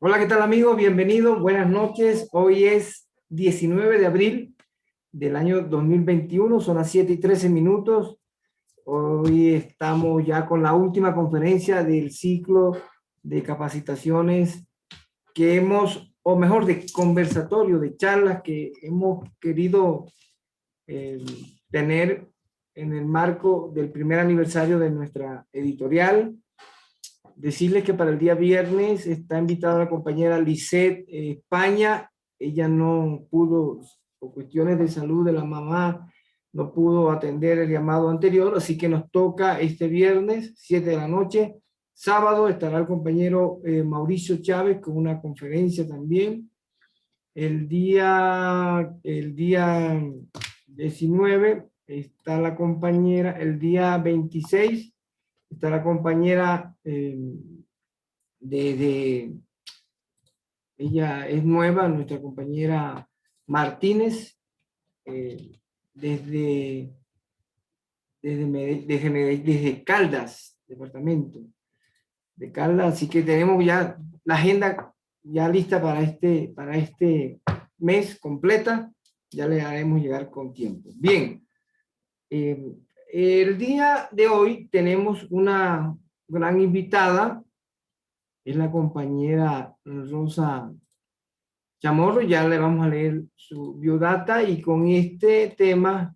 Hola, ¿qué tal amigos? Bienvenidos, buenas noches. Hoy es 19 de abril del año 2021, son las 7:13. Hoy estamos ya con la última conferencia del ciclo de capacitaciones que hemos, o mejor, de conversatorio, de charlas que hemos querido eh, tener en el marco del primer aniversario de nuestra editorial. Decirles que para el día viernes está invitada la compañera Lisette España. Ella no pudo, por cuestiones de salud de la mamá, no pudo atender el llamado anterior, así que nos toca este viernes, 7 de la noche. Sábado estará el compañero Mauricio Chávez con una conferencia también. El día 19 está la compañera, el día 26 está la compañera ella es nueva, nuestra compañera Martínez, eh, desde, desde Caldas, departamento de Caldas, así que tenemos ya la agenda ya lista para este mes completa, ya le haremos llegar con tiempo. Bien, eh, el día de hoy tenemos una gran invitada, es la compañera Rosa Chamorro. Ya le vamos a leer su biodata y con este tema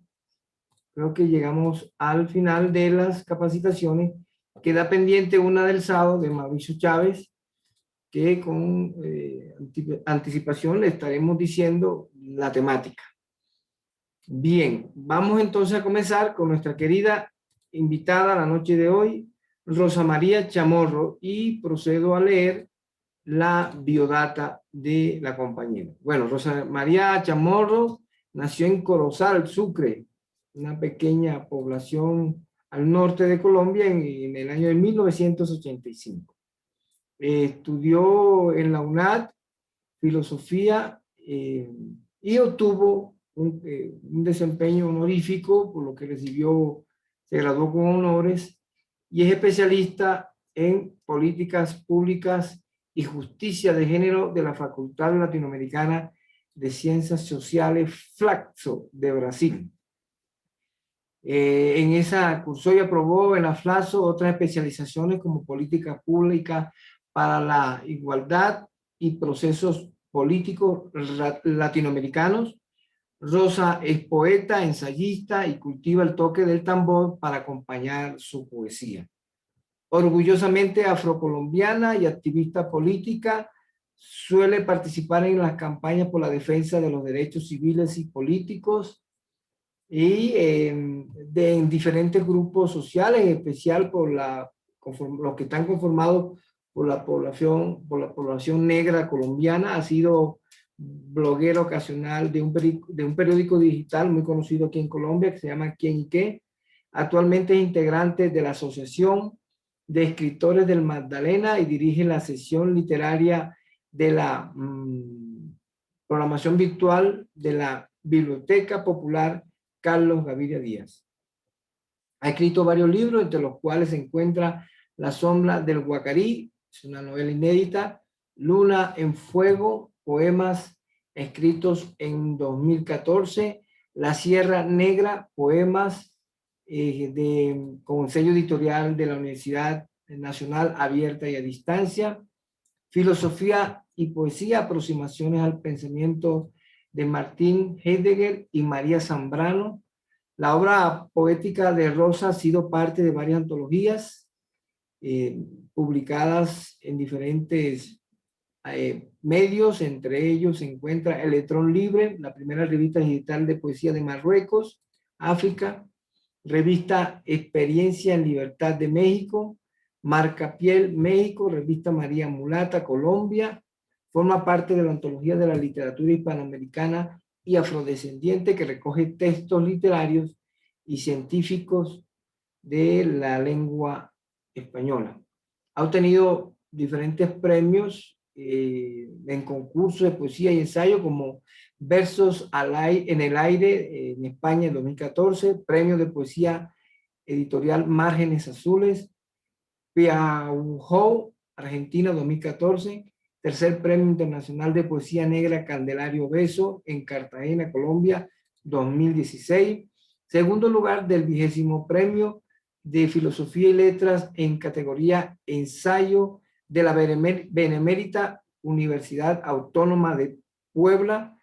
creo que llegamos al final de las capacitaciones. Queda pendiente una del sábado de Mauricio Chávez, que con anticipación le estaremos diciendo la temática. Bien, vamos entonces a comenzar con nuestra querida invitada la noche de hoy, Rosa María Chamorro, y procedo a leer la biodata de la compañera. Bueno, Rosa María Chamorro nació en Corozal, Sucre, una pequeña población al norte de Colombia en el año de 1985. Estudió en la UNAD filosofía y obtuvo un desempeño honorífico, por lo que se graduó con honores y es especialista en políticas públicas y justicia de género de la Facultad Latinoamericana de Ciencias Sociales Flaxo de Brasil. En esa cursó y aprobó en la FLASO otras especializaciones como política pública para la igualdad y procesos políticos latinoamericanos. Rosa es poeta, ensayista y cultiva el toque del tambor para acompañar su poesía. Orgullosamente afrocolombiana y activista política, suele participar en las campañas por la defensa de los derechos civiles y políticos y en diferentes grupos sociales, en especial los que están conformados por la población negra colombiana. Ha sido bloguero ocasional de un periódico digital muy conocido aquí en Colombia que se llama ¿Quién y qué? Actualmente es integrante de la Asociación de Escritores del Magdalena y dirige la sección literaria de la programación virtual de la Biblioteca Popular Carlos Gaviria Díaz. Ha escrito varios libros, entre los cuales se encuentra La sombra del Guacarí, es una novela inédita, Luna en Fuego, poemas escritos en 2014, La Sierra Negra, poemas con sello editorial de la Universidad Nacional Abierta y a Distancia, Filosofía y Poesía, aproximaciones al pensamiento de Martín Heidegger y María Zambrano. La obra poética de Rosa ha sido parte de varias antologías publicadas en diferentes medios. Entre ellos se encuentra Electrón Libre, la primera revista digital de poesía de Marruecos, África, revista Experiencia en Libertad de México, Marcapiel México, revista María Mulata Colombia. Forma parte de la antología de la literatura hispanoamericana y afrodescendiente, que recoge textos literarios y científicos de la lengua española. Ha obtenido diferentes premios en concursos de poesía y ensayo, como Versos en el Aire en España en 2014, Premio de Poesía Editorial Márgenes Azules, Piaujo, Argentina 2014, Tercer Premio Internacional de Poesía Negra Candelario Beso en Cartagena, Colombia, 2016. Segundo lugar del 20º Premio de Filosofía y Letras en categoría Ensayo de la Benemérita Universidad Autónoma de Puebla,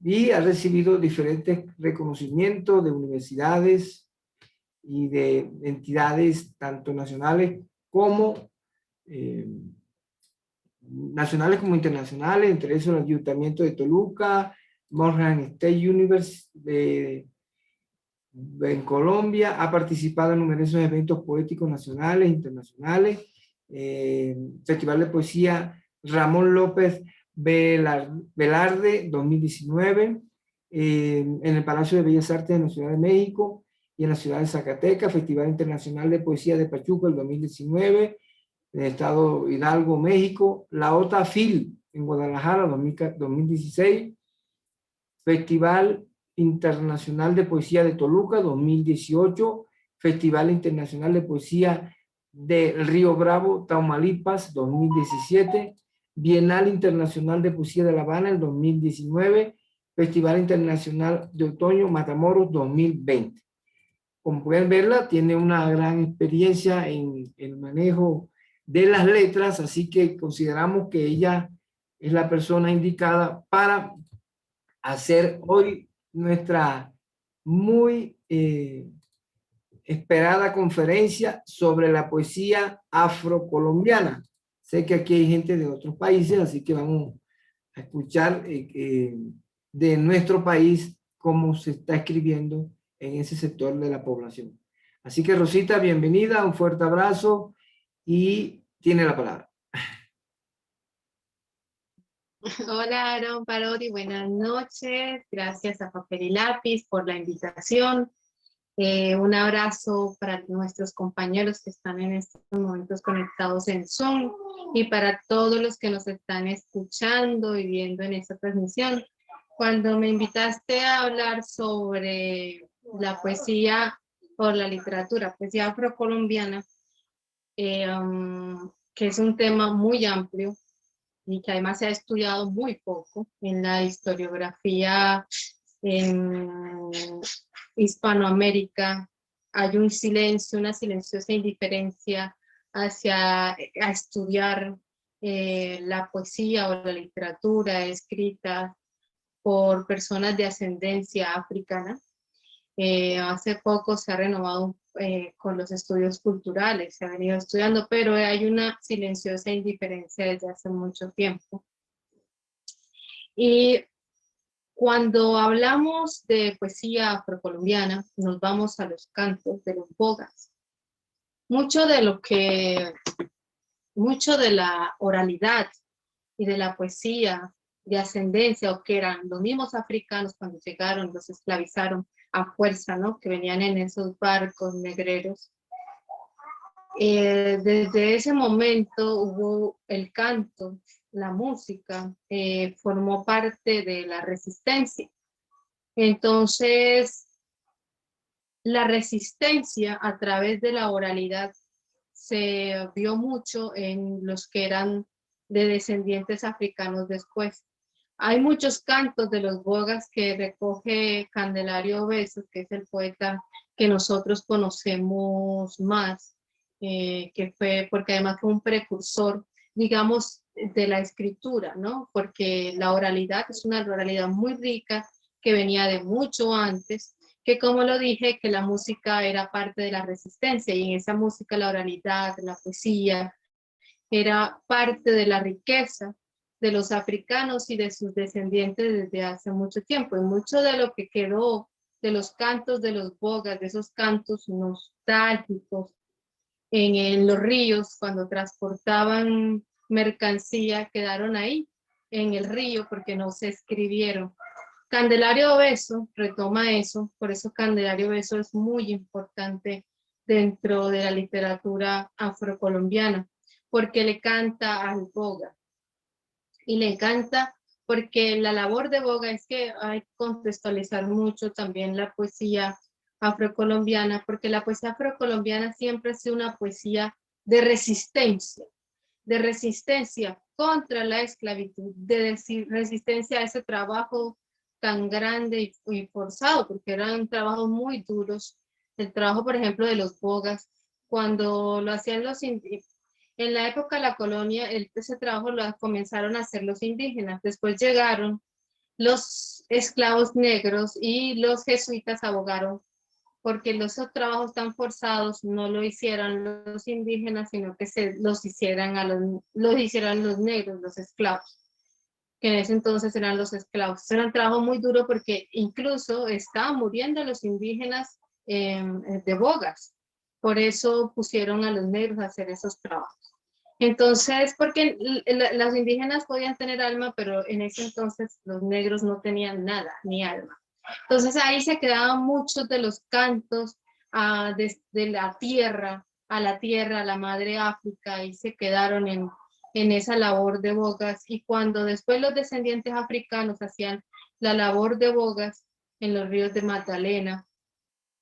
y ha recibido diferentes reconocimientos de universidades y de entidades tanto nacionales como internacionales, entre esos el Ayuntamiento de Toluca, Morgan State University en Colombia. Ha participado en numerosos eventos poéticos nacionales e internacionales, Festival de Poesía Ramón López Velarde 2019, en el Palacio de Bellas Artes de la Ciudad de México y en la ciudad de Zacatecas, Festival Internacional de Poesía de Pachuca el 2019, en el estado Hidalgo, México, la OTA FIL en Guadalajara 2016, Festival Internacional de Poesía de Toluca 2018, Festival Internacional de Poesía de Río Bravo, Tamaulipas 2017, Bienal Internacional de Poesía de La Habana el 2019, Festival Internacional de Otoño Matamoros 2020. Como pueden verla, tiene una gran experiencia en el manejo de las letras, así que consideramos que ella es la persona indicada para hacer hoy nuestra muy esperada conferencia sobre la poesía afrocolombiana. Sé que aquí hay gente de otros países, así que vamos a escuchar de nuestro país cómo se está escribiendo en ese sector de la población. Así que Rosita, bienvenida, un fuerte abrazo y tiene la palabra. Hola, Aaron Parodi, buenas noches. Gracias a Papel y Lápiz por la invitación. Un abrazo para nuestros compañeros que están en estos momentos conectados en Zoom y para todos los que nos están escuchando y viendo en esta transmisión. Cuando me invitaste a hablar sobre la poesía o la literatura, poesía afrocolombiana, que es un tema muy amplio y que además se ha estudiado muy poco en la historiografía en Hispanoamérica. Hay un silencio, una silenciosa indiferencia a estudiar la poesía o la literatura escrita por personas de ascendencia africana. Hace poco se ha renovado con los estudios culturales, se ha venido estudiando, pero hay una silenciosa indiferencia desde hace mucho tiempo. Y cuando hablamos de poesía afrocolombiana, nos vamos a los cantos de los bogas. Mucho de la oralidad y de la poesía de ascendencia, o que eran los mismos africanos cuando llegaron, los esclavizaron a fuerza, ¿no? Que venían en esos barcos negreros. Desde ese momento hubo el canto, la música, formó parte de la resistencia. Entonces, la resistencia a través de la oralidad se vio mucho en los que eran de descendientes africanos después. Hay muchos cantos de los bogas que recoge Candelario Beso, que es el poeta que nosotros conocemos más, que fue, porque además fue un precursor, digamos, de la escritura, ¿no? Porque la oralidad es una oralidad muy rica que venía de mucho antes, que como lo dije, que la música era parte de la resistencia, y en esa música la oralidad, la poesía, era parte de la riqueza de los africanos y de sus descendientes desde hace mucho tiempo. Y mucho de lo que quedó de los cantos de los bogas, de esos cantos nostálgicos en los ríos, cuando transportaban mercancía, quedaron ahí en el río porque no se escribieron. Candelario Beso retoma eso, por eso Candelario Beso es muy importante dentro de la literatura afrocolombiana, porque le canta al boga. Y le encanta porque la labor de boga es que hay que contextualizar mucho también la poesía afrocolombiana, porque la poesía afrocolombiana siempre ha sido una poesía de resistencia contra la esclavitud, de decir resistencia a ese trabajo tan grande y forzado, porque eran trabajos muy duros. El trabajo, por ejemplo, de los bogas, cuando lo hacían los indígenas, en la época de la colonia, ese trabajo lo comenzaron a hacer los indígenas. Después llegaron los esclavos negros y los jesuitas abogaron porque los trabajos tan forzados no lo hicieran los indígenas, sino que los hicieran los negros, los esclavos, que en ese entonces eran los esclavos. Era un trabajo muy duro porque incluso estaban muriendo los indígenas de bogas. Por eso pusieron a los negros a hacer esos trabajos. Entonces, porque los indígenas podían tener alma, pero en ese entonces los negros no tenían nada, ni alma. Entonces ahí se quedaban muchos de los cantos de la tierra, a la madre África, y se quedaron en esa labor de bogas. Y cuando después los descendientes africanos hacían la labor de bogas en los ríos de Magdalena,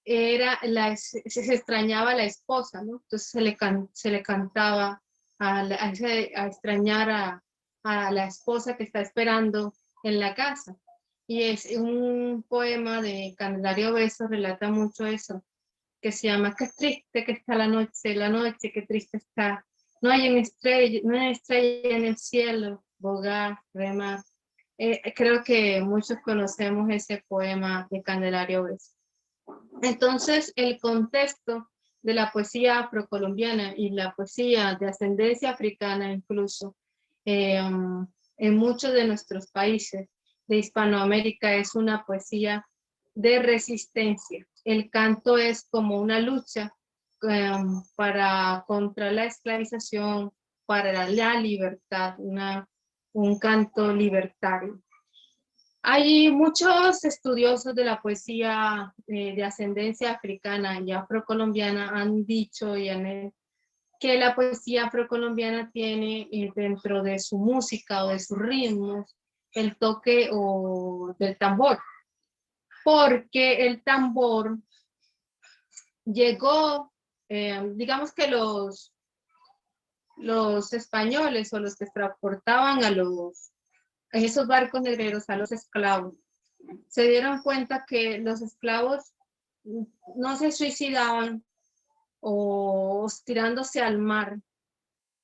se extrañaba a la esposa, ¿no? Entonces se le cantaba a extrañar a la esposa que está esperando en la casa. Y es un poema de Candelario Beso, relata mucho eso, que se llama Qué triste que está la noche, qué triste está. No hay una estrella en el cielo, bogar, remar. Creo que muchos conocemos ese poema de Candelario Beso. Entonces, el contexto de la poesía afrocolombiana y la poesía de ascendencia africana incluso, en muchos de nuestros países de Hispanoamérica es una poesía de resistencia. El canto es como una lucha contra la esclavización, para la libertad, un canto libertario. Hay muchos estudiosos de la poesía de ascendencia africana y afrocolombiana han dicho que la poesía afrocolombiana tiene dentro de su música o de sus ritmos el toque del tambor, porque el tambor llegó, digamos que los españoles o los que transportaban a esos barcos negreros, a los esclavos, se dieron cuenta que los esclavos no se suicidaban o tirándose al mar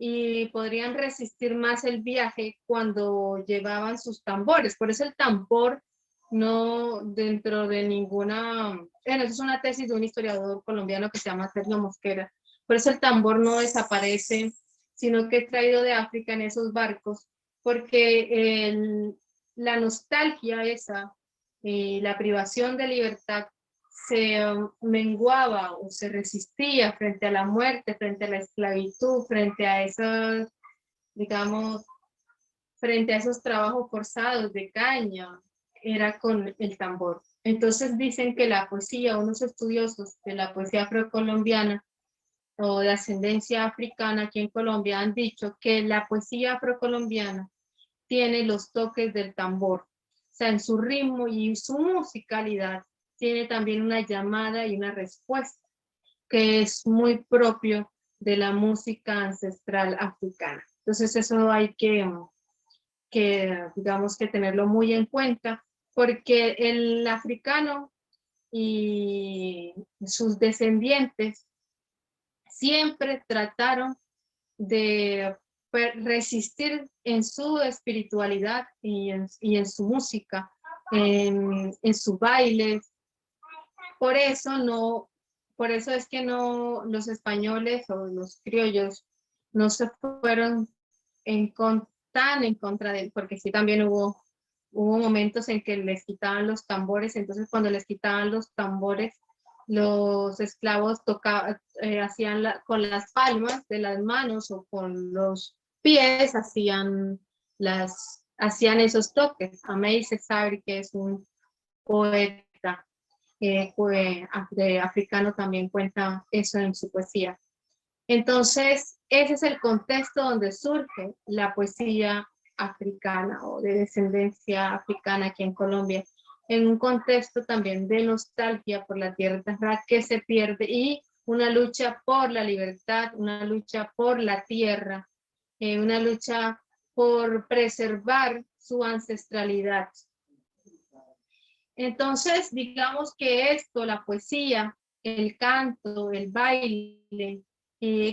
y podrían resistir más el viaje cuando llevaban sus tambores. Por eso el tambor no dentro de ninguna, bueno, eso es una tesis de un historiador colombiano que se llama Sergio Mosquera. Por eso el tambor no desaparece, sino que es traído de África en esos barcos, porque la nostalgia esa, la privación de libertad se menguaba o se resistía frente a la muerte, frente a la esclavitud, frente a esos, digamos, frente a esos trabajos forzados de caña, era con el tambor. Entonces dicen que la poesía, unos estudiosos de la poesía afrocolombiana o de ascendencia africana aquí en Colombia han dicho que la poesía afrocolombiana tiene los toques del tambor, o sea, en su ritmo y su musicalidad tiene también una llamada y una respuesta, que es muy propio de la música ancestral africana. Entonces eso hay digamos que tenerlo muy en cuenta, porque el africano y sus descendientes siempre trataron de resistir en su espiritualidad y en su música, en su baile. Por eso es que no, los españoles o los criollos no se fueron tan en contra de él, porque sí también hubo momentos en que les quitaban los tambores. Entonces cuando les quitaban los tambores, los esclavos hacían con las palmas de las manos o con los pies, hacían esos toques. Aimé Césaire, que es un poeta africano, también cuenta eso en su poesía. Entonces, ese es el contexto donde surge la poesía africana o de descendencia africana aquí en Colombia, en un contexto también de nostalgia por la tierra que se pierde y una lucha por la libertad, una lucha por la tierra, una lucha por preservar su ancestralidad. Entonces, digamos que esto, la poesía, el canto, el baile,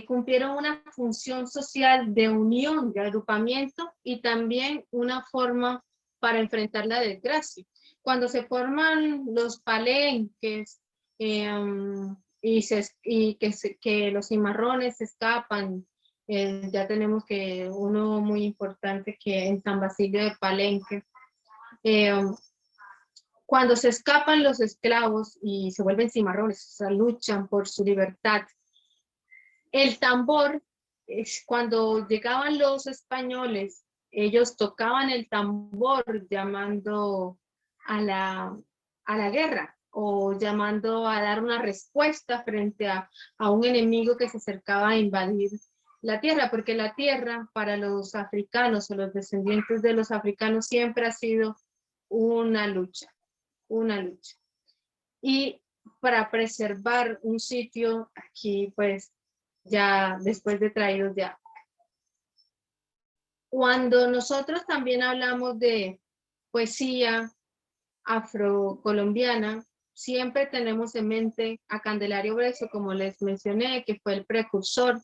cumplieron una función social de unión, de agrupamiento y también una forma para enfrentar la desgracia. Cuando se forman los palenques que los cimarrones escapan, ya tenemos que uno muy importante que en San Basilio de Palenque, cuando se escapan los esclavos y se vuelven cimarrones, o sea, luchan por su libertad. El tambor, es cuando llegaban los españoles, ellos tocaban el tambor llamando a la guerra o llamando a dar una respuesta frente a un enemigo que se acercaba a invadir la tierra, porque la tierra para los africanos o los descendientes de los africanos siempre ha sido una lucha. Y para preservar un sitio aquí, pues ya después de traídos ya. Cuando nosotros también hablamos de poesía afrocolombiana, siempre tenemos en mente a Candelario Brezo, como les mencioné, que fue el precursor.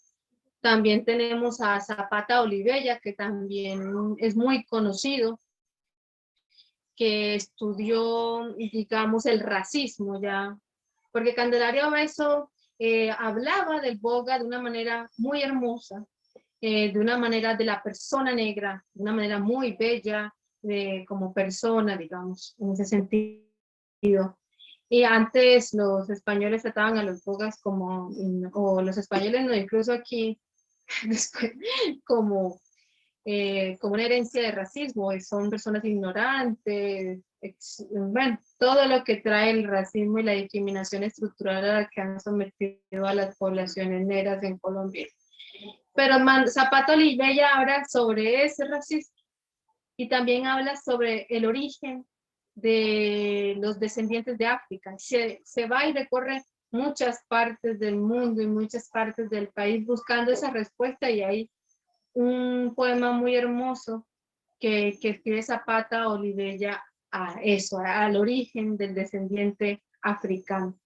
También tenemos a Zapata Olivella, que también es muy conocido, que estudió, digamos, el racismo ya, porque Candelario Brezo hablaba del boga de una manera muy hermosa, de una manera de la persona negra, de una manera muy bella, como persona, digamos, en ese sentido. Y antes los españoles trataban a los bogas como, o los españoles no, incluso aquí, como como una herencia de racismo, son personas ignorantes, bueno, todo lo que trae el racismo y la discriminación estructural a la que han sometido a las poblaciones negras en Colombia. Pero Zapata Olivella habla sobre ese racismo y también habla sobre el origen de los descendientes de África. Se va y recorre muchas partes del mundo y muchas partes del país buscando esa respuesta, y hay un poema muy hermoso que escribe Zapata Olivella a eso, al origen del descendiente africano.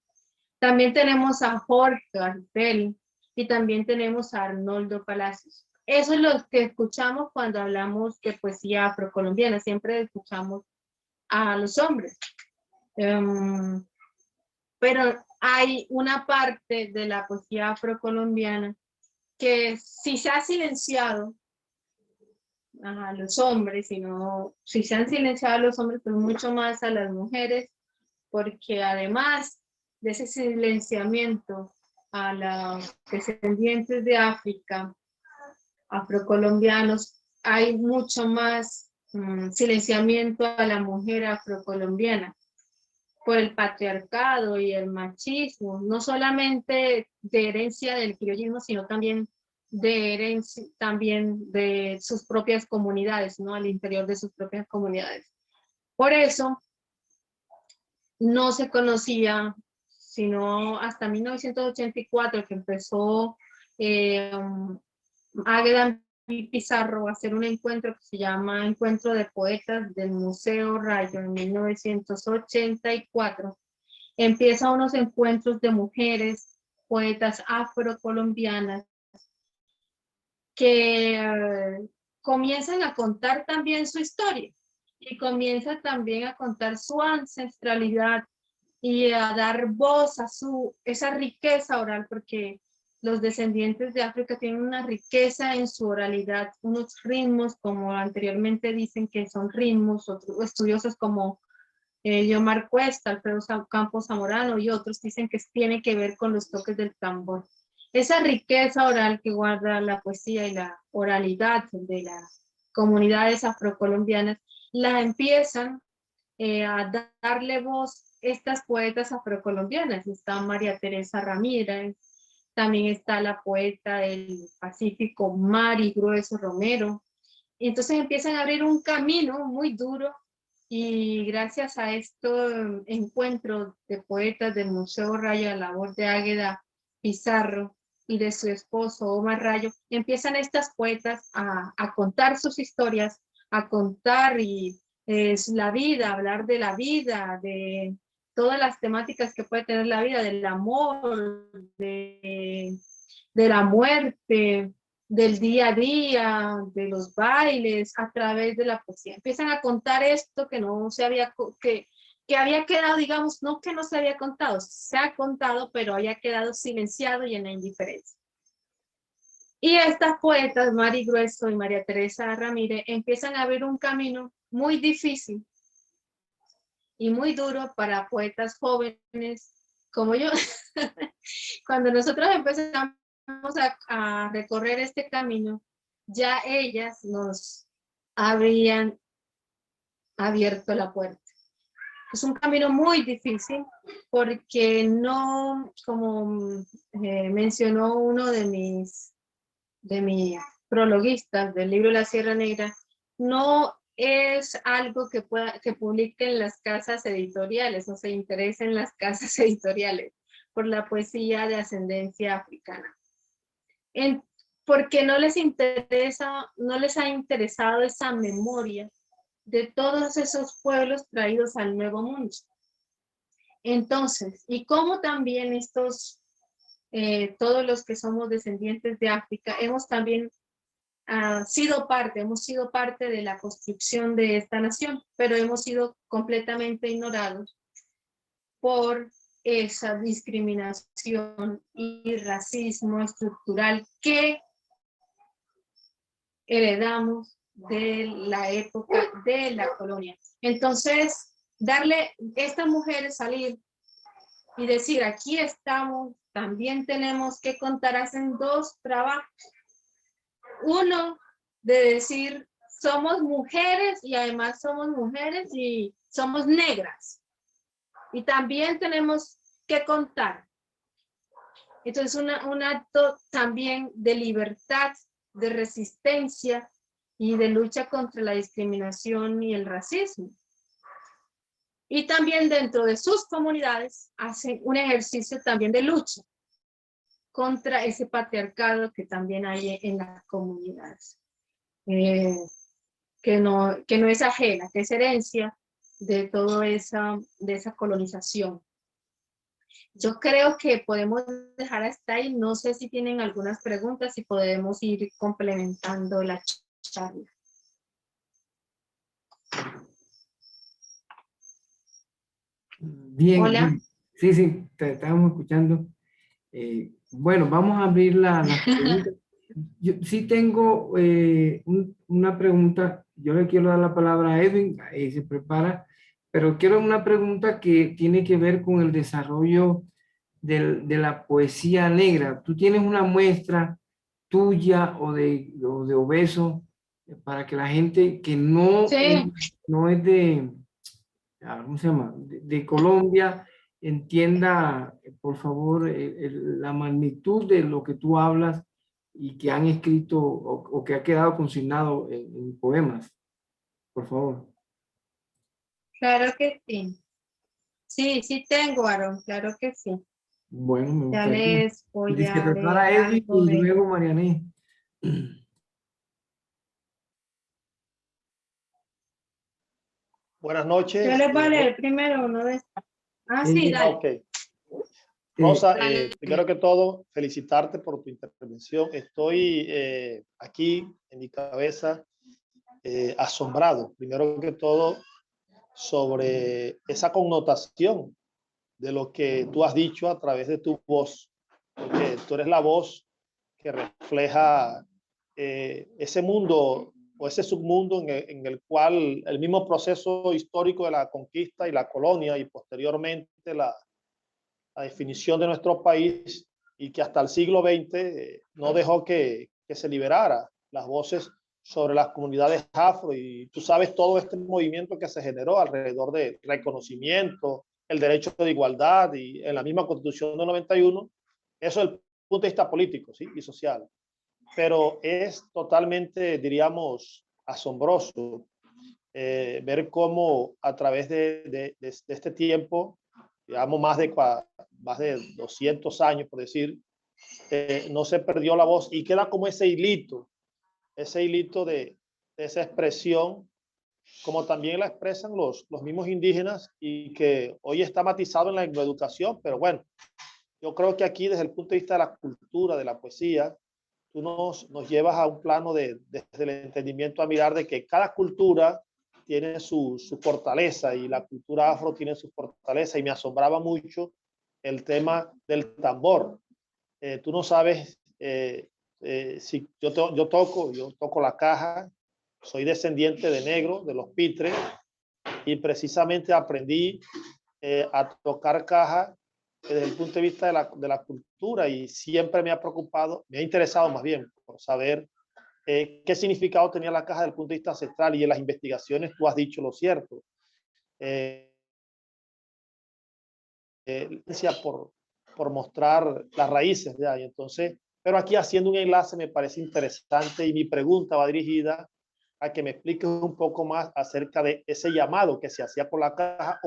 También tenemos a Jorge Garcel y también tenemos a Arnoldo Palacios. Eso es lo que escuchamos cuando hablamos de poesía afrocolombiana. Siempre escuchamos a los hombres. Pero hay una parte de la poesía afrocolombiana que si se ha silenciado a los hombres, sino si se han silenciado a los hombres, pues mucho más a las mujeres, porque además de ese silenciamiento a los descendientes de África, afrocolombianos, hay mucho más silenciamiento a la mujer afrocolombiana por el patriarcado y el machismo, no solamente de herencia del criollismo, sino también de herencia también de sus propias comunidades, ¿no? Al interior de sus propias comunidades. Por eso no se conocía, sino hasta 1984 que empezó Águeda Pizarro a hacer un encuentro que se llama Encuentro de Poetas del Museo Rayo en 1984. Empieza unos encuentros de mujeres, poetas afrocolombianas, que comienzan a contar también su historia y comienzan también a contar su ancestralidad y a dar voz a esa riqueza oral, porque los descendientes de África tienen una riqueza en su oralidad, unos ritmos, como anteriormente dicen que son ritmos, otros estudiosos como Yomar Cuesta, Alfredo Campos Zamorano y otros dicen que tiene que ver con los toques del tambor. Esa riqueza oral que guarda la poesía y la oralidad de las comunidades afrocolombianas, la empiezan a darle voz estas poetas afrocolombianas. Está María Teresa Ramírez, también está la poeta del Pacífico Mari Grueso Romero. Y entonces empiezan a abrir un camino muy duro, y gracias a estos encuentros de poetas del Museo Rayo, a la voz de Águeda Pizarro, y de su esposo Omar Rayo, empiezan estas poetas a contar sus historias, a contar la vida, hablar de la vida, de todas las temáticas que puede tener la vida, del amor, de la muerte, del día a día, de los bailes, a través de la poesía. Empiezan a contar esto que no se había, que había quedado, digamos, no que no se había contado, se ha contado, pero había quedado silenciado y en la indiferencia. Y estas poetas, Mari Grueso y María Teresa Ramírez, empiezan a ver un camino muy difícil y muy duro para poetas jóvenes como yo. Cuando nosotros empezamos a recorrer este camino, ya ellas nos habían abierto la puerta. Es un camino muy difícil porque no, como mencionó uno de mis prologuistas del libro La Sierra Negra, no es algo que publiquen las casas editoriales o se interesen las casas editoriales por la poesía de ascendencia africana. Porque no les ha interesado esa memoria de todos esos pueblos traídos al Nuevo Mundo. Entonces, y como también todos los que somos descendientes de África, hemos sido parte de la construcción de esta nación, pero hemos sido completamente ignorados por esa discriminación y racismo estructural que heredamos de la época de la colonia. Entonces, estas mujeres salir y decir, aquí estamos, también tenemos que contar, hacen dos trabajos. Uno, de decir, somos mujeres y además somos mujeres y somos negras. Y también tenemos que contar. Entonces, un acto también de libertad, de resistencia y de lucha contra la discriminación y el racismo. Y también dentro de sus comunidades hacen un ejercicio también de lucha contra ese patriarcado que también hay en las comunidades, que no es ajena, que es herencia de toda esa colonización. Yo creo que podemos dejar hasta ahí. No sé si tienen algunas preguntas y podemos ir complementando la charla. Bien, Hola. bien. Sí, sí, te estamos escuchando. Bueno, vamos a abrir las preguntas. Yo sí tengo una pregunta. Yo le quiero dar la palabra a Edwin, se prepara, pero quiero una pregunta que tiene que ver con el desarrollo de la poesía negra. ¿Tú tienes una muestra tuya o de Obeso para que la gente que Sí, no es ¿cómo se llama? De Colombia entienda, por favor, la magnitud de lo que tú hablas y que han escrito o que ha quedado consignado en poemas, por favor. claro que sí. Sí, sí tengo, Aaron, claro que sí. Bueno, me Ya gustaría. les voy Se a leer prepara Edwin algo y de... luego Mariané. Buenas Yo noches. les voy a leer primero uno de estos. Ah, sí, Edwin, dale. Ok. Rosa, Dale. primero que todo, felicitarte por tu intervención. Estoy aquí en mi cabeza asombrado, primero que todo, sobre esa connotación de lo que tú has dicho a través de tu voz, porque tú eres la voz que refleja ese mundo o ese submundo en el cual el mismo proceso histórico de la conquista y la colonia y posteriormente la definición de nuestro país y que hasta el siglo XX no dejó que se liberara las voces sobre las comunidades afro y tú sabes todo este movimiento que se generó alrededor del reconocimiento, el derecho de igualdad y en la misma constitución del 91, eso es el punto de vista político, ¿sí? Y social. Pero es totalmente, diríamos, asombroso ver cómo a través de este tiempo, digamos más de 200 años, por decir, no se perdió la voz y queda como ese hilito de esa expresión, como también la expresan los mismos indígenas y que hoy está matizado en la educación, pero bueno, yo creo que aquí desde el punto de vista de la cultura, de la poesía, tú nos llevas a un plano desde el entendimiento a mirar de que cada cultura tiene su fortaleza y la cultura afro tiene su fortaleza y me asombraba mucho el tema del tambor. Tú no sabes si yo toco la caja, soy descendiente de negro, de los Pitres, y precisamente aprendí a tocar caja desde el punto de vista de la cultura y siempre me ha preocupado, me ha interesado más bien por saber qué significado tenía la caja desde el punto de vista ancestral y en las investigaciones tú has dicho lo cierto. Por mostrar las raíces, ¿ya? Y entonces, pero aquí haciendo un enlace me parece interesante y mi pregunta va dirigida a que me expliques un poco más acerca de ese llamado que se hacía con la caja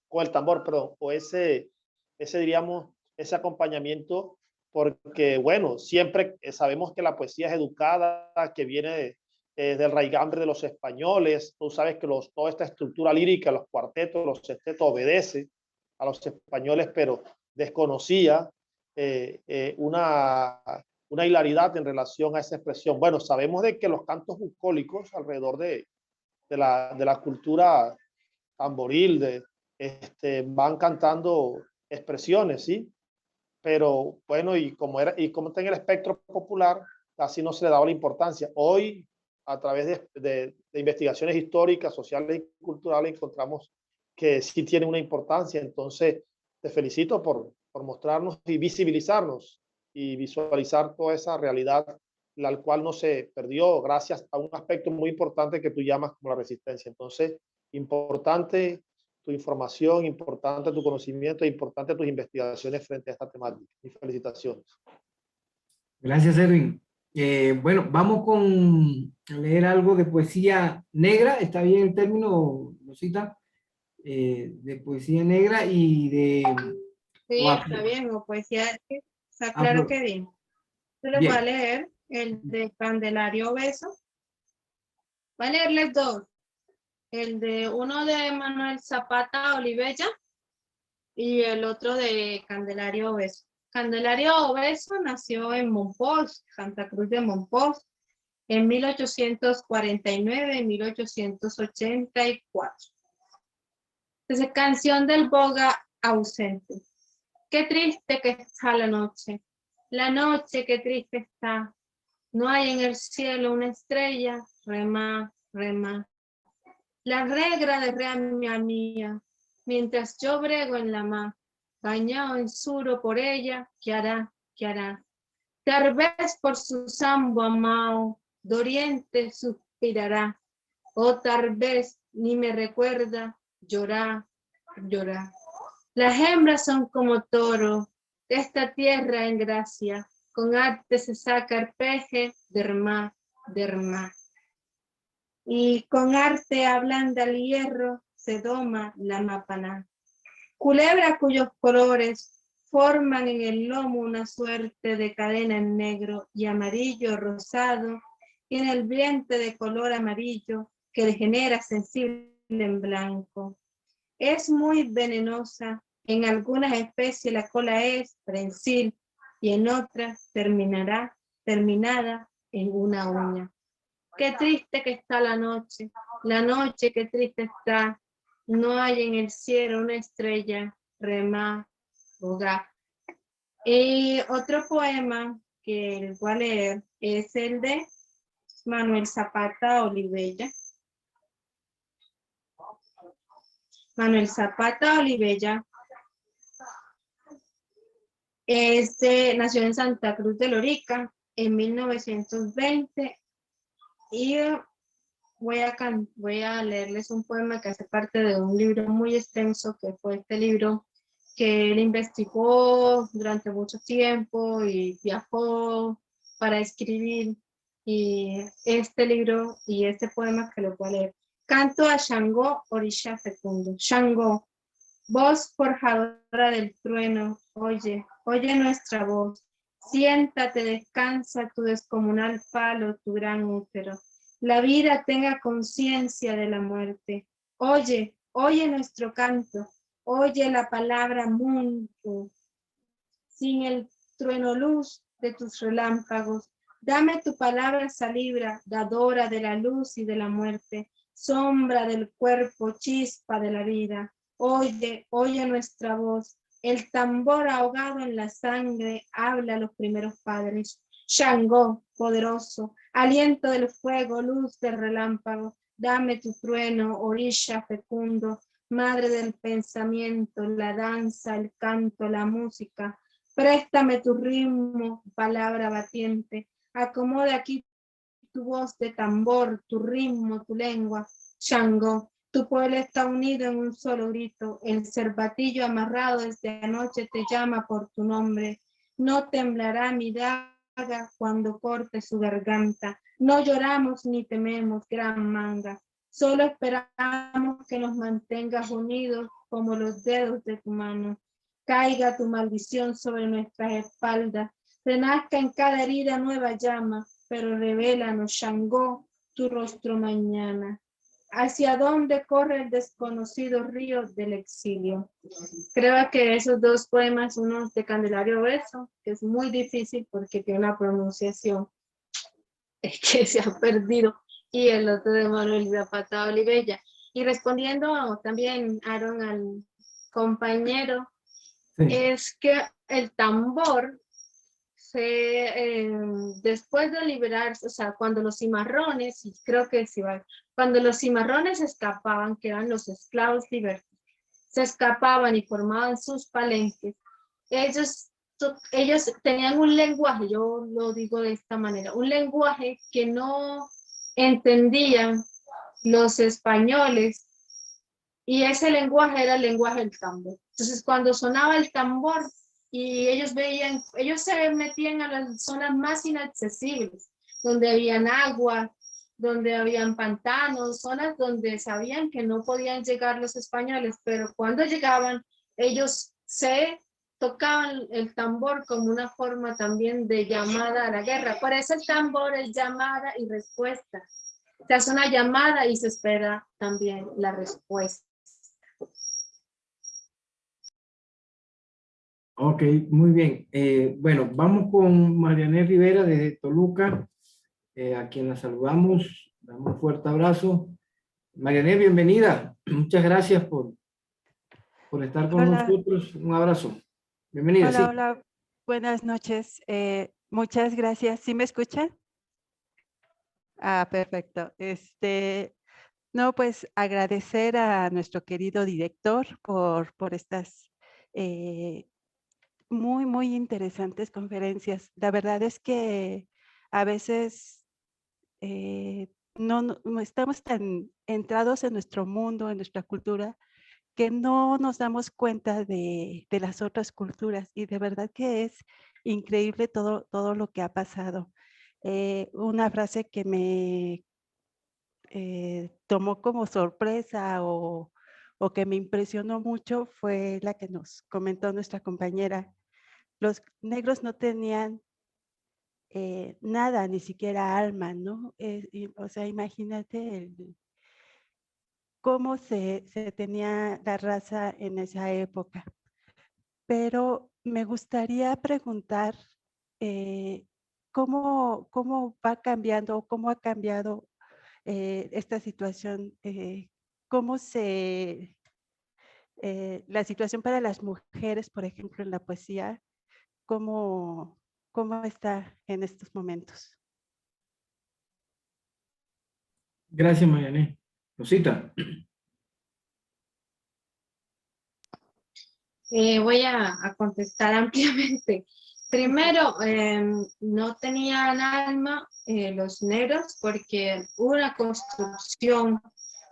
con el tambor, perdón, o ese diríamos, ese acompañamiento, porque bueno, siempre sabemos que la poesía es educada, que viene del raigambre de los españoles, tú sabes que toda esta estructura lírica, los cuartetos, los sextetos obedece a los españoles, pero desconocía una hilaridad en relación a esa expresión. Bueno, sabemos de que los cantos bucólicos alrededor de la cultura tamboril van cantando expresiones, ¿sí? Pero bueno, y como está en el espectro popular, casi no se le daba la importancia. Hoy, a través de investigaciones históricas, sociales y culturales, encontramos que sí tiene una importancia. Entonces, te felicito por mostrarnos y visibilizarnos y visualizar toda esa realidad, la cual no se perdió gracias a un aspecto muy importante que tú llamas como la resistencia. Entonces, importante tu información, importante tu conocimiento, importante tus investigaciones frente a esta temática. Y felicitaciones. Gracias, Erwin. Bueno, vamos a leer algo de poesía negra. ¿Está bien el término, Rosita? De poesía negra y de... Sí, está bien, o poesía, está claro que bien. Yo les voy a leer el de Candelario Obeso. Voy a leerles dos. Uno de Manuel Zapata Olivella y el otro de Candelario Obeso. Candelario Obeso nació en Monpós, Santa Cruz de Monpós, en 1849 y 1884. Entonces, canción del boga ausente. Qué triste que está la noche qué triste está. No hay en el cielo una estrella, remá, remá. La regra de remia mía, mientras yo brego en la mar, bañado en suro por ella, ¿qué hará? ¿Qué hará? Tal vez por su sambo amado, de oriente suspirará, o tal vez ni me recuerda, llorar, llorar. Las hembras son como toro, de esta tierra en gracia, con arte se saca el peje, derma, derma. Y con arte ablanda el hierro, se doma la mapaná. Culebra cuyos colores forman en el lomo una suerte de cadena en negro y amarillo rosado, y en el vientre de color amarillo que le genera sensible en blanco. Es muy venenosa, en algunas especies la cola es prensil y en otras terminada en una uña. Qué triste que está la noche qué triste está, no hay en el cielo una estrella, remá, boga. Y otro poema que les voy a leer es el de Manuel Zapata Olivella. Manuel Zapata Olivella nació en Santa Cruz de Lorica en 1920 y voy a leerles un poema que hace parte de un libro muy extenso que fue este libro que él investigó durante mucho tiempo y viajó para escribir, y este libro y este poema que lo voy a leer. Canto a Xangó, orisha fecundo. Xangó, voz forjadora del trueno, oye nuestra voz, Siéntate, descansa tu descomunal falo, tu gran útero. La vida tenga conciencia de la muerte. Oye, oye nuestro canto, oye la palabra mundo. Sin el trueno luz de tus relámpagos, dame tu palabra salibra, dadora de la luz y de la muerte, sombra del cuerpo, chispa de la vida. Oye, oye nuestra voz. El tambor ahogado en la sangre habla a los primeros padres. Shango, poderoso, aliento del fuego, luz del relámpago, dame tu trueno, orilla fecundo, madre del pensamiento, la danza, el canto, la música. Préstame tu ritmo, palabra batiente. Acomoda aquí tu voz de tambor, tu ritmo, tu lengua. Shango, tu pueblo está unido en un solo grito. El cervatillo amarrado desde anoche te llama por tu nombre. No temblará mi daga cuando corte su garganta. No lloramos ni tememos, gran manga. Solo esperamos que nos mantengas unidos como los dedos de tu mano. Caiga tu maldición sobre nuestras espaldas. Renazca en cada herida nueva llama, pero revélanos, Shango, tu rostro mañana. ¿Hacia dónde corre el desconocido río del exilio? Creo que esos dos poemas, uno de Candelario Verso, que es muy difícil porque tiene una pronunciación que se ha perdido, y el otro de Manuel Zapata Olivella. Y respondiendo también, Aaron, al compañero, Sí. es que el tambor después de liberarse, o sea, cuando los cimarrones, y creo que sí, cuando los cimarrones escapaban, que eran los esclavos libertos, se escapaban y formaban sus palenques, ellos tenían un lenguaje, yo lo digo de esta manera, un lenguaje que no entendían los españoles, y ese lenguaje era el lenguaje del tambor. Entonces, cuando sonaba el tambor, y ellos veían, ellos se metían a las zonas más inaccesibles, donde habían agua, donde habían pantanos, zonas donde sabían que no podían llegar los españoles, pero cuando llegaban, ellos se tocaban el tambor como una forma también de llamada a la guerra. Por eso el tambor es llamada y respuesta. Se hace una llamada y se espera también la respuesta. Ok, muy bien. Bueno, vamos con Marianel Rivera desde Toluca, a quien la saludamos. Damos un fuerte abrazo. Marianel, bienvenida. Muchas gracias por estar con Hola, nosotros. Un abrazo. Bienvenida, sí. hola, hola. Buenas noches. Muchas gracias. ¿Sí me escuchan? Ah, perfecto. No, pues agradecer a nuestro querido director por estas muy, muy interesantes conferencias. La verdad es que a veces no estamos tan entrados en nuestro mundo, en nuestra cultura, que no nos damos cuenta de las otras culturas, y de verdad que es increíble todo lo que ha pasado. Una frase que me tomó como sorpresa o que me impresionó mucho fue la que nos comentó nuestra compañera. Los negros no tenían nada, ni siquiera alma, ¿no? O sea, imagínate cómo se tenía la raza en esa época. Pero me gustaría preguntar cómo va cambiando, cómo ha cambiado esta situación, la situación para las mujeres, por ejemplo, en la poesía, cómo está en estos momentos. Gracias, Marianel. Rosita. Voy a contestar ampliamente. Primero, no tenían alma los negros porque hubo una construcción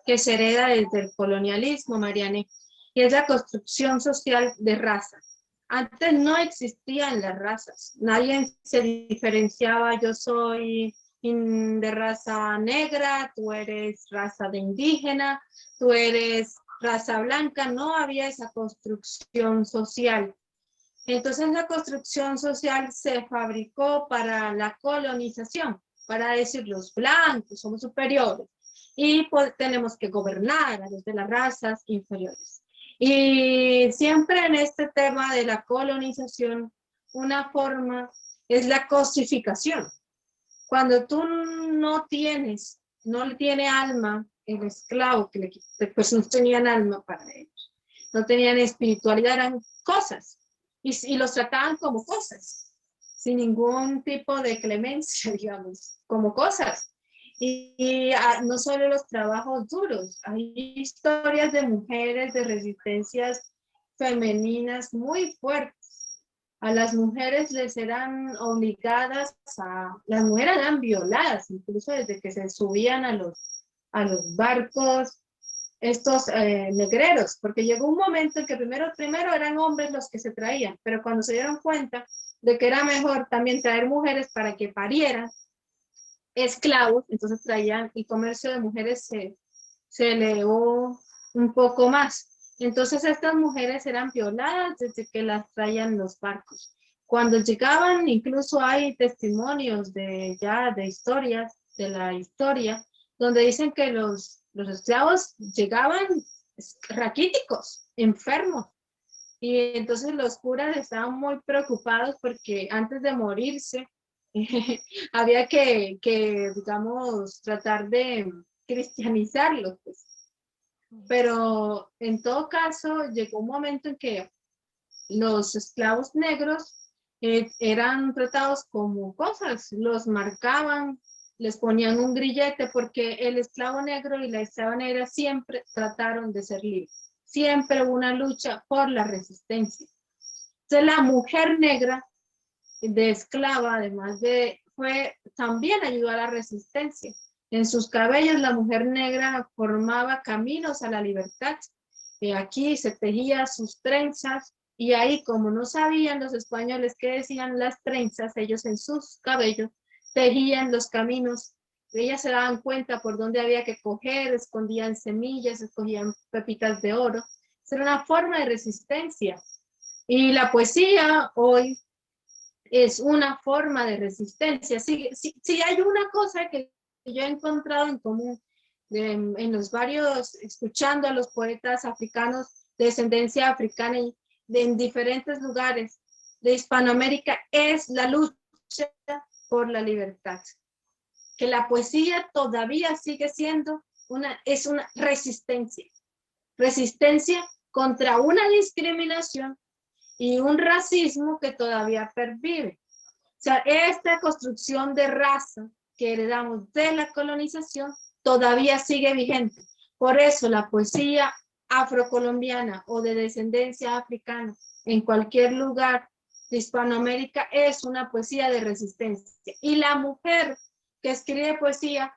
que se hereda desde el colonialismo, Mariane, y es la construcción social de raza. Antes no existían las razas, nadie se diferenciaba, yo soy de raza negra, tú eres raza de indígena, tú eres raza blanca, no había esa construcción social. Entonces la construcción social se fabricó para la colonización, para decir los blancos somos superiores y pues, tenemos que gobernar a los de las razas inferiores. Y siempre en este tema de la colonización, una forma es la cosificación. Cuando tú no le tiene alma el esclavo, pues no tenían alma para ellos, no tenían espiritualidad, eran cosas, y los trataban como cosas, sin ningún tipo de clemencia, digamos, como cosas. Y no solo los trabajos duros, hay historias de mujeres de resistencias femeninas muy fuertes. A las mujeres les eran obligadas las mujeres eran violadas, incluso desde que se subían a los barcos, estos negreros, porque llegó un momento en que primero eran hombres los que se traían, pero cuando se dieron cuenta de que era mejor también traer mujeres para que parieran esclavos, entonces traían, y comercio de mujeres se elevó un poco más. Entonces estas mujeres eran violadas desde que las traían los barcos. Cuando llegaban, incluso hay testimonios de historias, de la historia, donde dicen que los esclavos llegaban raquíticos, enfermos. Y entonces los curas estaban muy preocupados porque antes de morirse, había que, digamos, tratar de cristianizarlos, pues. Pero en todo caso, llegó un momento en que los esclavos negros eran tratados como cosas, los marcaban, les ponían un grillete, porque el esclavo negro y la esclava negra siempre trataron de ser libres. Siempre hubo una lucha por la resistencia. Entonces la mujer negra de esclava, además también ayudó a la resistencia. En sus cabellos la mujer negra formaba caminos a la libertad. Aquí se tejía sus trenzas y ahí, como no sabían los españoles qué decían las trenzas, ellos en sus cabellos tejían los caminos. Ellas se daban cuenta por dónde había que coger, escondían semillas, escogían pepitas de oro. Esa era una forma de resistencia. Y la poesía hoy es una forma de resistencia. Sí, hay una cosa que yo he encontrado en común en los varios, escuchando a los poetas africanos de descendencia africana en diferentes lugares de Hispanoamérica, es la lucha por la libertad. Que la poesía todavía sigue siendo una resistencia. Resistencia contra una discriminación y un racismo que todavía pervive. O sea, esta construcción de raza que heredamos de la colonización todavía sigue vigente. Por eso la poesía afrocolombiana o de descendencia africana en cualquier lugar de Hispanoamérica es una poesía de resistencia. Y la mujer que escribe poesía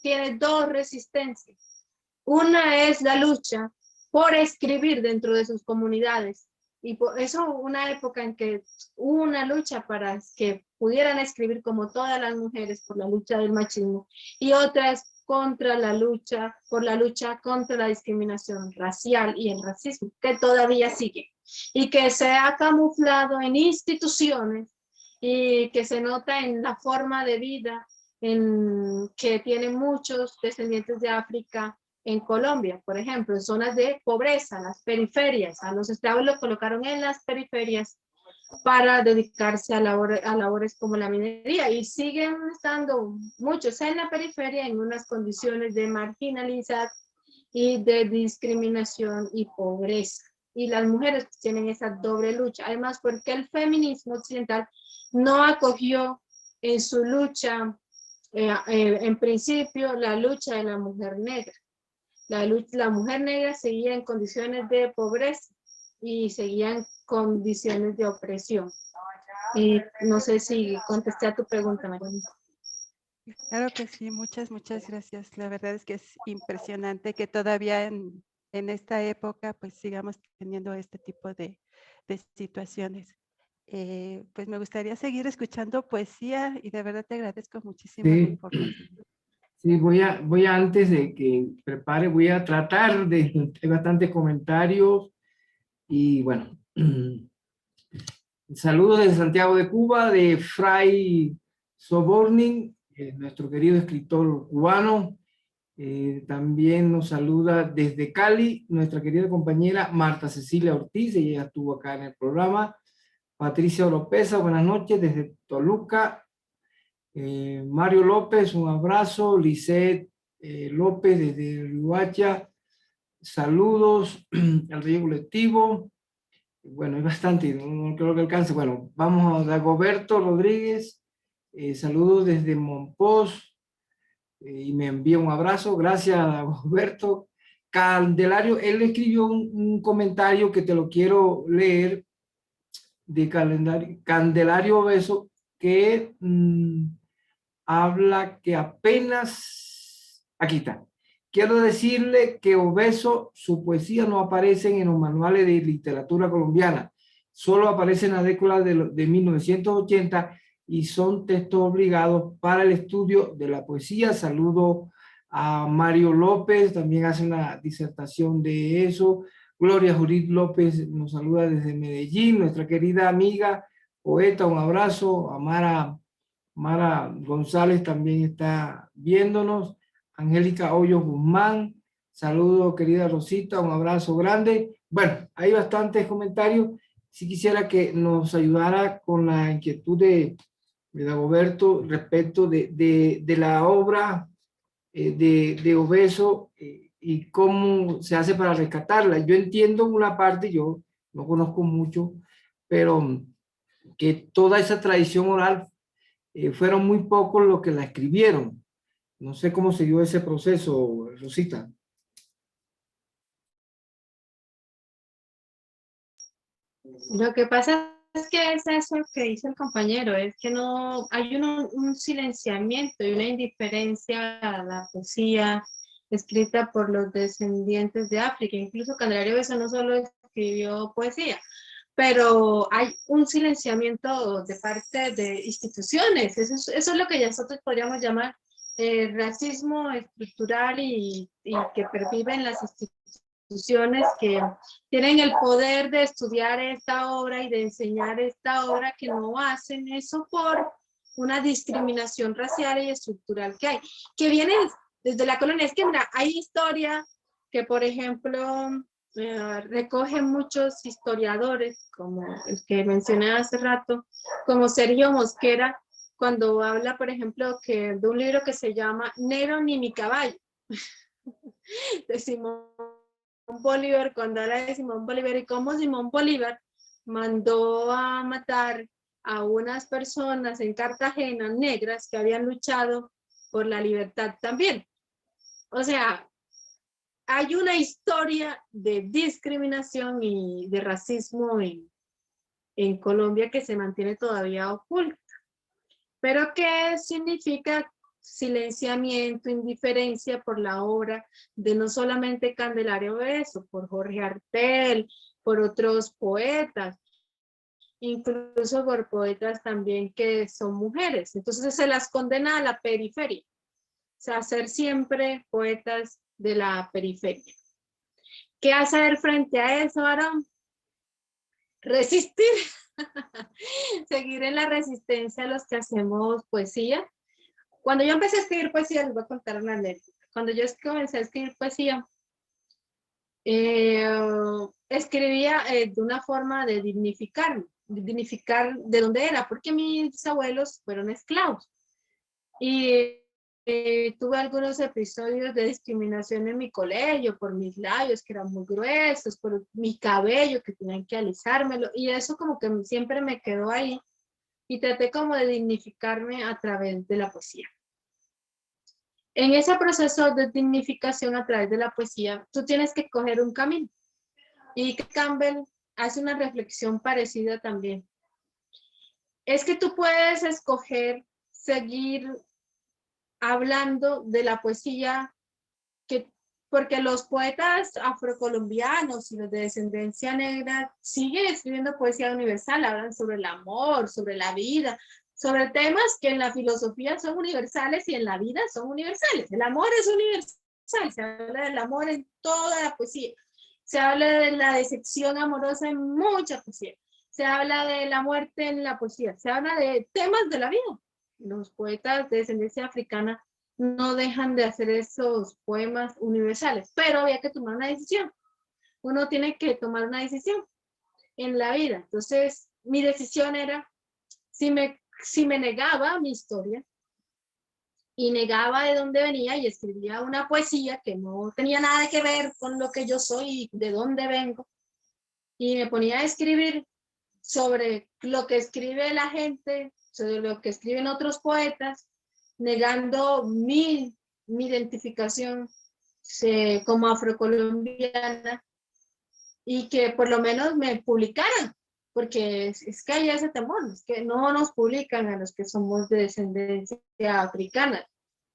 tiene dos resistencias. Una es la lucha por escribir dentro de sus comunidades. Y por eso una época en que hubo una lucha para que pudieran escribir como todas las mujeres por la lucha del machismo, y otra es por la lucha contra la discriminación racial y el racismo, que todavía sigue, y que se ha camuflado en instituciones y que se nota en la forma de vida que tienen muchos descendientes de África en Colombia, por ejemplo, en zonas de pobreza, las periferias. A los esclavos los colocaron en las periferias para dedicarse a labores como la minería, y siguen estando muchos en la periferia en unas condiciones de marginalidad y de discriminación y pobreza. Y las mujeres tienen esa doble lucha, además porque el feminismo occidental no acogió en su lucha, en principio, la lucha de la mujer negra. La mujer negra seguía en condiciones de pobreza y seguía en condiciones de opresión. Y no sé si contesté a tu pregunta, María. Claro que sí, muchas gracias. La verdad es que es impresionante que todavía en esta época pues sigamos teniendo este tipo de situaciones. Pues me gustaría seguir escuchando poesía y de verdad te agradezco muchísimo la información. Sí, voy a antes de que prepare, voy a tratar de, hay bastantes comentarios y bueno, Saludos de Santiago de Cuba, de Fray Sobornin, nuestro querido escritor cubano. También nos saluda desde Cali nuestra querida compañera Marta Cecilia Ortiz, ella estuvo acá en el programa. Patricia Oropesa, buenas noches desde Toluca. Mario López, un abrazo. Lisette López desde Rihuacha, saludos al rey colectivo. Bueno, es bastante, no creo que alcance. Bueno, vamos a Dagoberto Rodríguez, saludos desde Monpós, y me envía un abrazo, gracias a Dagoberto. Candelario, él escribió un comentario que te lo quiero leer, de Candelario Obeso, que habla que apenas, aquí está. Quiero decirle que Obeso, su poesía no aparece en los manuales de literatura colombiana, solo aparece en la década de 1980 y son textos obligados para el estudio de la poesía. Saludo a Mario López, también hace una disertación de eso. Gloria Judith López nos saluda desde Medellín, nuestra querida amiga, poeta, un abrazo. A Mara González también está viéndonos. Angélica Hoyos Guzmán, saludos querida Rosita, un abrazo grande. Bueno, hay bastantes comentarios. Si quisiera que nos ayudara con la inquietud de Dagoberto respecto de la obra de Obeso, y cómo se hace para rescatarla. Yo entiendo una parte, yo no conozco mucho, pero que toda esa tradición oral fueron muy pocos los que la escribieron. No sé cómo se dio ese proceso, Rosita. Lo que pasa es que es eso que dice el compañero, es que no hay un silenciamiento y una indiferencia a la poesía escrita por los descendientes de África. Incluso Candelario Obeso no solo escribió poesía, pero hay un silenciamiento de parte de instituciones. Eso es lo que nosotros podríamos llamar racismo estructural y que pervive en las instituciones que tienen el poder de estudiar esta obra y de enseñar esta obra, que no hacen eso por una discriminación racial y estructural que viene desde la colonia. Es que mira, hay historia que, por ejemplo, recogen muchos historiadores, como el que mencioné hace rato, como Sergio Mosquera, cuando habla, por ejemplo, de un libro que se llama Negro ni mi caballo, de Simón Bolívar, cuando habla de Simón Bolívar y cómo Simón Bolívar mandó a matar a unas personas en Cartagena, negras, que habían luchado por la libertad también. O sea, hay una historia de discriminación y de racismo en Colombia que se mantiene todavía oculta. Pero ¿qué significa silenciamiento, indiferencia por la obra de no solamente Candelario Obeso, por Jorge Artel, por otros poetas, incluso por poetas también que son mujeres? Entonces se las condena a la periferia, o sea, ser siempre poetas de la periferia. ¿Qué hacer frente a eso, Aarón? Resistir. Seguir en la resistencia a los que hacemos poesía. Cuando yo empecé a escribir poesía, les voy a contar una anécdota. Cuando yo comencé a escribir poesía, escribía de una forma de dignificar de dónde era, porque mis abuelos fueron esclavos. Y tuve algunos episodios de discriminación en mi colegio por mis labios, que eran muy gruesos, por mi cabello, que tenían que alisármelo, y eso como que siempre me quedó ahí, y traté como de dignificarme a través de la poesía. En ese proceso de dignificación a través de la poesía, tú tienes que coger un camino, y Campbell hace una reflexión parecida también. Es que tú puedes escoger seguir hablando de la poesía, porque los poetas afrocolombianos y los de descendencia negra siguen escribiendo poesía universal, hablan sobre el amor, sobre la vida, sobre temas que en la filosofía son universales y en la vida son universales. El amor es universal, se habla del amor en toda la poesía, se habla de la decepción amorosa en mucha poesía, se habla de la muerte en la poesía, se habla de temas de la vida. Los poetas de descendencia africana no dejan de hacer esos poemas universales, pero había que tomar una decisión. Uno tiene que tomar una decisión en la vida. Entonces, mi decisión era, si me negaba a mi historia y negaba de dónde venía y escribía una poesía que no tenía nada que ver con lo que yo soy y de dónde vengo, y me ponía a escribir sobre lo que escribe la gente, sobre lo que escriben otros poetas, negando mi identificación como afrocolombiana, y que por lo menos me publicaran, porque es que hay ese temor, es que no nos publican a los que somos de descendencia africana.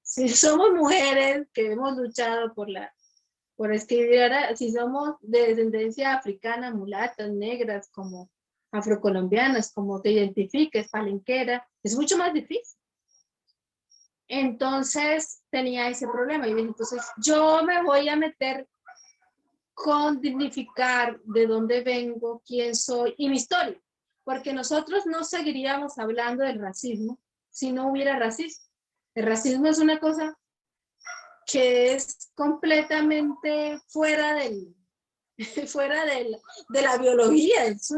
Si somos mujeres que hemos luchado por escribir, si somos de descendencia africana, mulatas, negras, como afrocolombianas, como te identifiques, palenquera, es mucho más difícil. Entonces tenía ese problema y dije, entonces yo me voy a meter con dignificar de dónde vengo, quién soy y mi historia, porque nosotros no seguiríamos hablando del racismo si no hubiera racismo. El racismo es una cosa que es completamente fuera de la biología, es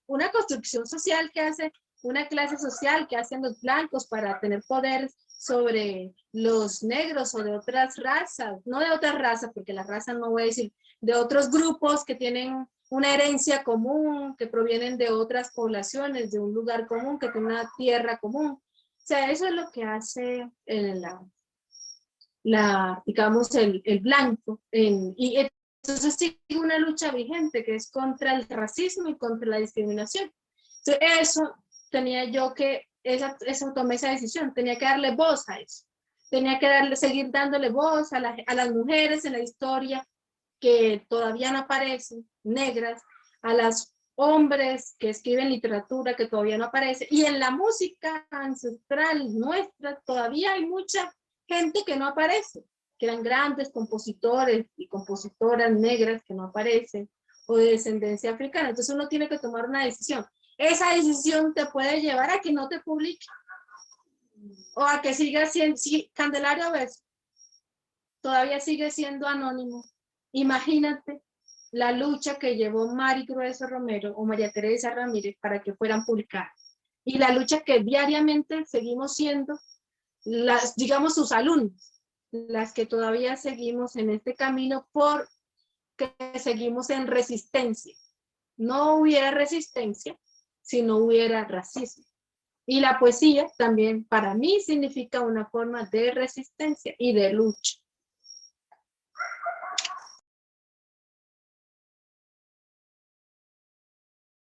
una construcción social que hace una clase social, que hacen los blancos para tener poder sobre los negros o de otras razas, no de otras razas, porque la raza no voy a decir, de otros grupos que tienen una herencia común, que provienen de otras poblaciones, de un lugar común, que tienen una tierra común. O sea, eso es lo que hace digamos, el blanco. Y entonces sigue una lucha vigente que es contra el racismo y contra la discriminación. Entonces, eso tenía yo que, tomé esa decisión, tenía que darle voz a eso. Tenía que seguir dándole voz a las mujeres en la historia que todavía no aparecen, negras, a los hombres que escriben literatura que todavía no aparece, y en la música ancestral nuestra todavía hay mucha gente que no aparece, que eran grandes compositores y compositoras negras que no aparecen, o de descendencia africana. Entonces uno tiene que tomar una decisión. Esa decisión te puede llevar a que no te publique, o a que siga siendo, si Candelario Verso todavía sigue siendo anónimo. Imagínate la lucha que llevó Mari Grueso Romero o María Teresa Ramírez para que fueran publicadas. Y la lucha que diariamente seguimos siendo, digamos, sus alumnos, las que todavía seguimos en este camino porque seguimos en resistencia. No hubiera resistencia si no hubiera racismo. Y la poesía también para mí significa una forma de resistencia y de lucha.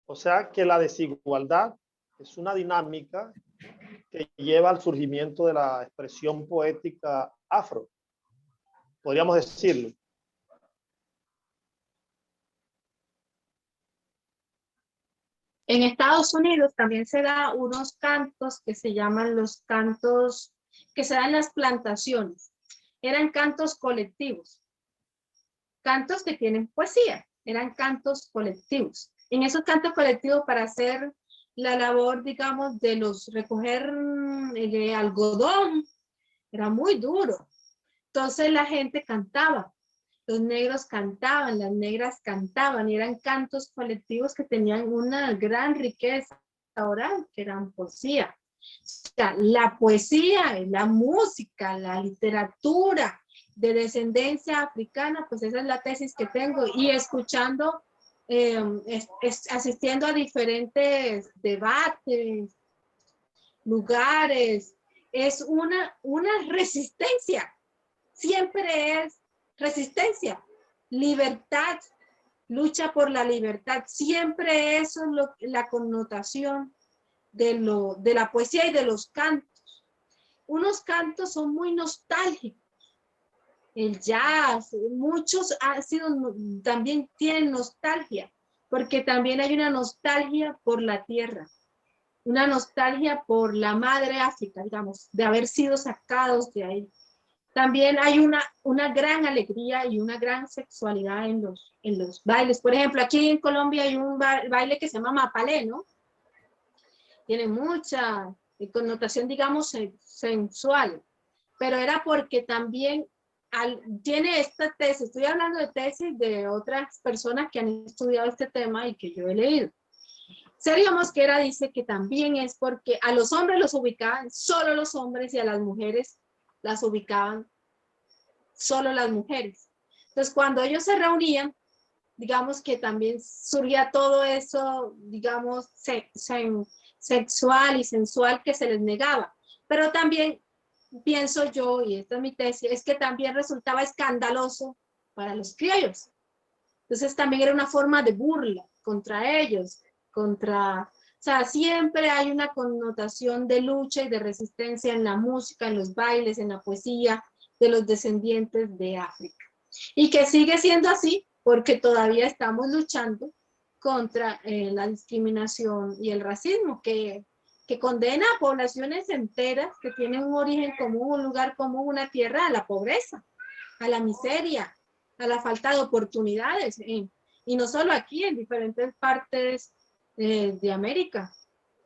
O sea que la desigualdad es una dinámica que lleva al surgimiento de la expresión poética afro, podríamos decirlo. En Estados Unidos también se da unos cantos que se llaman los cantos que se dan en las plantaciones. Eran cantos colectivos, cantos que tienen poesía, eran cantos colectivos. En esos cantos colectivos, para hacer la labor, digamos, de recoger algodón, era muy duro. Entonces la gente cantaba, los negros cantaban, las negras cantaban, y eran cantos colectivos que tenían una gran riqueza oral, que eran poesía. O sea, la poesía, la música, la literatura de descendencia africana, pues esa es la tesis que tengo, y escuchando, asistiendo a diferentes debates, lugares, es una resistencia, siempre es resistencia, libertad, lucha por la libertad, siempre eso es la connotación de la poesía y de los cantos. Unos cantos son muy nostálgicos, el jazz, muchos también tienen nostalgia, porque también hay una nostalgia por la tierra, una nostalgia por la madre África, digamos, de haber sido sacados de ahí. También hay una gran alegría y una gran sexualidad en los bailes. Por ejemplo, aquí en Colombia hay un baile que se llama Mapalé, ¿no? Tiene mucha connotación, digamos, sensual, pero era porque también tiene esta tesis, estoy hablando de tesis de otras personas que han estudiado este tema y que yo he leído. Sergio Mosquera dice que también es porque a los hombres los ubicaban solo los hombres y a las mujeres las ubicaban solo las mujeres. Entonces, cuando ellos se reunían, digamos que también surgía todo eso, digamos, sexual y sensual que se les negaba. Pero también pienso yo, y esta es mi tesis, es que también resultaba escandaloso para los criollos. Entonces también era una forma de burla contra ellos, o sea, siempre hay una connotación de lucha y de resistencia en la música, en los bailes, en la poesía de los descendientes de África. Y que sigue siendo así porque todavía estamos luchando contra la discriminación y el racismo que condena a poblaciones enteras que tienen un origen común, un lugar común, una tierra, a la pobreza, a la miseria, a la falta de oportunidades. Y no solo aquí, en diferentes partes de América.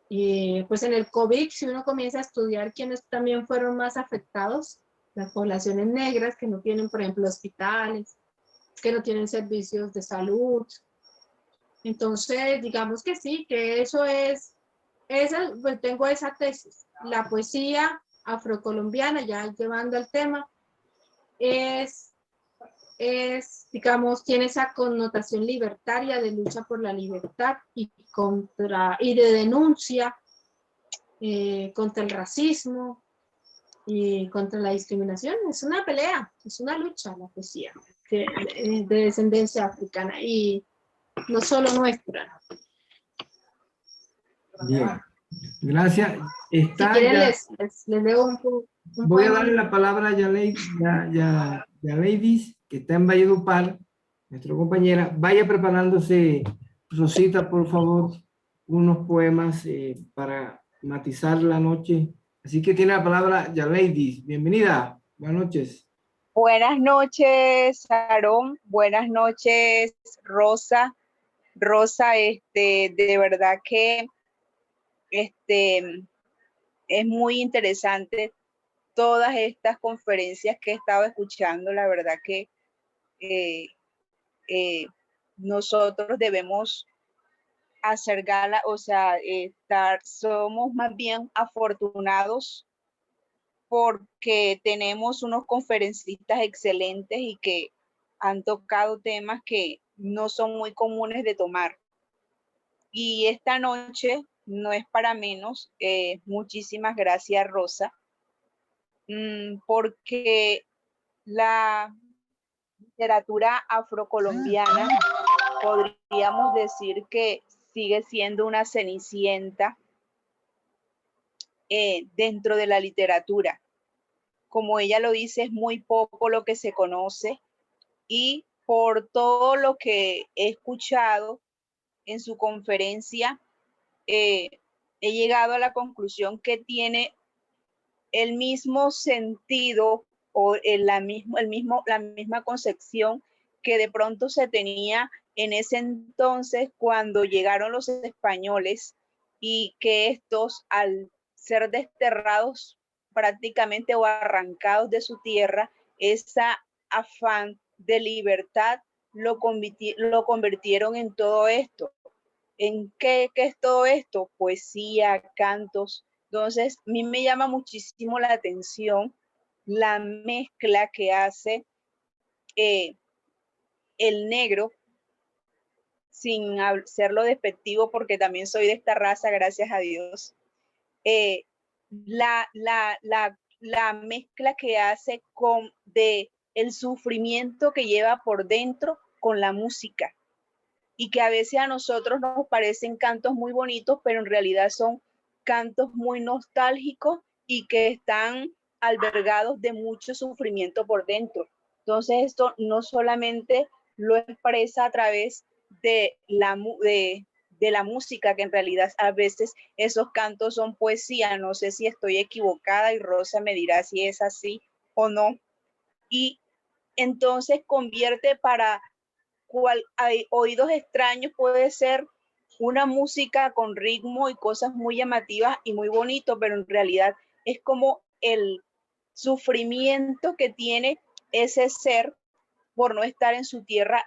Y pues en el COVID, si uno comienza a estudiar quiénes también fueron más afectados, las poblaciones negras que no tienen, por ejemplo, hospitales, que no tienen servicios de salud. Entonces, digamos que sí, que eso es, pues tengo esa tesis. La poesía afrocolombiana, ya llevando el tema, es, digamos, tiene esa connotación libertaria de lucha por la libertad y de denuncia contra el racismo y contra la discriminación. Es una pelea, es una lucha la poesía de descendencia africana y no solo nuestra. Bien, gracias. Si Está quieren ya, les leo un voy a poema. darle la palabra a Yaleidis, que está en Valledupar, nuestra compañera. Vaya preparándose, Rosita, por favor, unos poemas para matizar la noche. Así que tiene la palabra Yaleidis. Bienvenida. Buenas noches. Buenas noches, Aarón. Buenas noches, Rosa. Rosa, de verdad que es muy interesante todas estas conferencias que he estado escuchando. La verdad que eh, nosotros debemos hacer gala, o sea, somos más bien afortunados porque tenemos unos conferencistas excelentes y que han tocado temas que no son muy comunes de tomar. Y esta noche no es para menos. Muchísimas gracias, Rosa, porque la literatura afrocolombiana podríamos decir que sigue siendo una cenicienta dentro de la literatura. Como ella lo dice, es muy poco lo que se conoce y por todo lo que he escuchado en su conferencia, he llegado a la conclusión que tiene el mismo sentido o la misma concepción que de pronto se tenía en ese entonces cuando llegaron los españoles y que estos, al ser desterrados prácticamente o arrancados de su tierra, esa afán de libertad lo convirtieron en todo esto. ¿En qué es todo esto? Poesía, cantos. Entonces, a mí me llama muchísimo la atención la mezcla que hace el negro, sin serlo despectivo, porque también soy de esta raza, gracias a Dios. La mezcla que hace de el sufrimiento que lleva por dentro con la música, y que a veces a nosotros nos parecen cantos muy bonitos, pero en realidad son cantos muy nostálgicos y que están albergados de mucho sufrimiento por dentro. Entonces esto no solamente lo expresa a través de la música, que en realidad a veces esos cantos son poesía. No sé si estoy equivocada y Rosa me dirá si es así o no, y entonces convierte para oídos extraños, puede ser una música con ritmo y cosas muy llamativas y muy bonito, pero en realidad es como el sufrimiento que tiene ese ser por no estar en su tierra,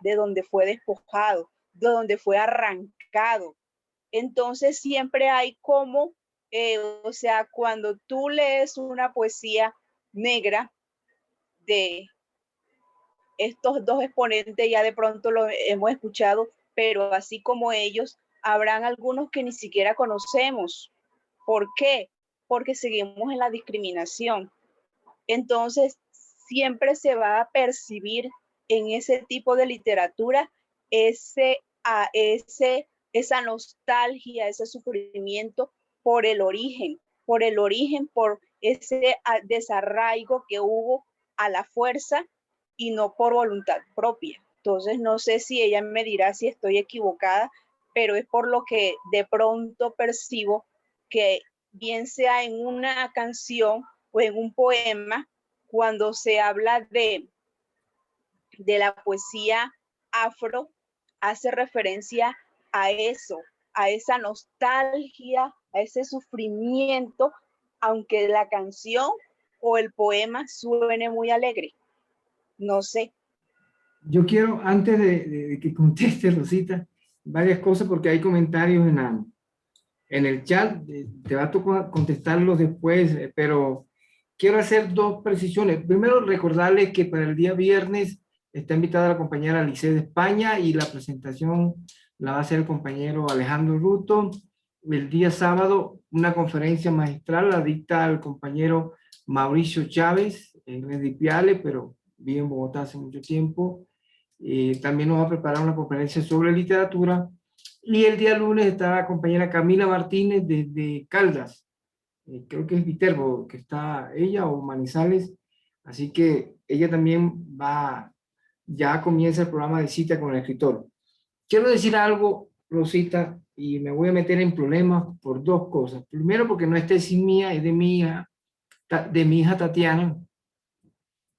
de donde fue despojado, de donde fue arrancado. Entonces siempre hay como, o sea, cuando tú lees una poesía negra de estos dos exponentes, ya de pronto lo hemos escuchado, pero así como ellos, habrán algunos que ni siquiera conocemos. ¿Por qué? Porque seguimos en la discriminación. Entonces, siempre se va a percibir en ese tipo de literatura esa nostalgia, ese sufrimiento por el origen, por ese desarraigo que hubo a la fuerza y no por voluntad propia. Entonces, no sé si ella me dirá si estoy equivocada, pero es por lo que de pronto percibo que bien sea en una canción o en un poema, cuando se habla de la poesía afro, hace referencia a eso, a esa nostalgia, a ese sufrimiento, aunque la canción o el poema suene muy alegre. No sé. Yo quiero, antes de que conteste Rosita, varias cosas porque hay comentarios en el chat, te va a tocar contestarlos después, pero quiero hacer dos precisiones. Primero, recordarles que para el día viernes está invitada la compañera Alice de España y la presentación la va a hacer el compañero Alejandro Ruto. El día sábado, una conferencia magistral la dicta el compañero Mauricio Chávez, en Redipiale, pero vive en Bogotá hace mucho tiempo. También nos va a preparar una conferencia sobre literatura. Y el día lunes está la compañera Camila Martínez desde Caldas, creo que es Viterbo, que está ella o Manizales, así que ella también ya comienza el programa de cita con el escritor. Quiero decir algo, Rosita, y me voy a meter en problemas por dos cosas. Primero, porque no es tesis mía, es de mi hija Tatiana.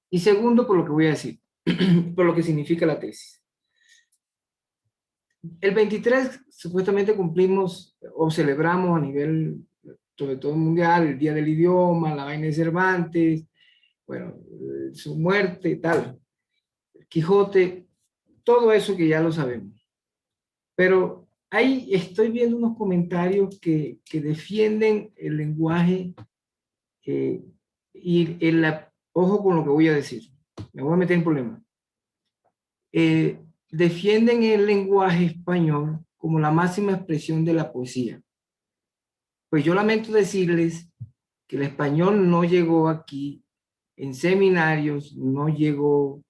Y segundo, por lo que voy a decir, por lo que significa la tesis. El 23 supuestamente cumplimos o celebramos a nivel sobre todo mundial el Día del Idioma, la vaina de Cervantes, bueno, su muerte y tal, Quijote, todo eso que ya lo sabemos. Pero ahí estoy viendo unos comentarios que defienden el lenguaje y ojo con lo que voy a decir, me voy a meter en problemas. Defienden el lenguaje español como la máxima expresión de la poesía. Pues yo lamento decirles que el español no llegó aquí en seminarios, no llegó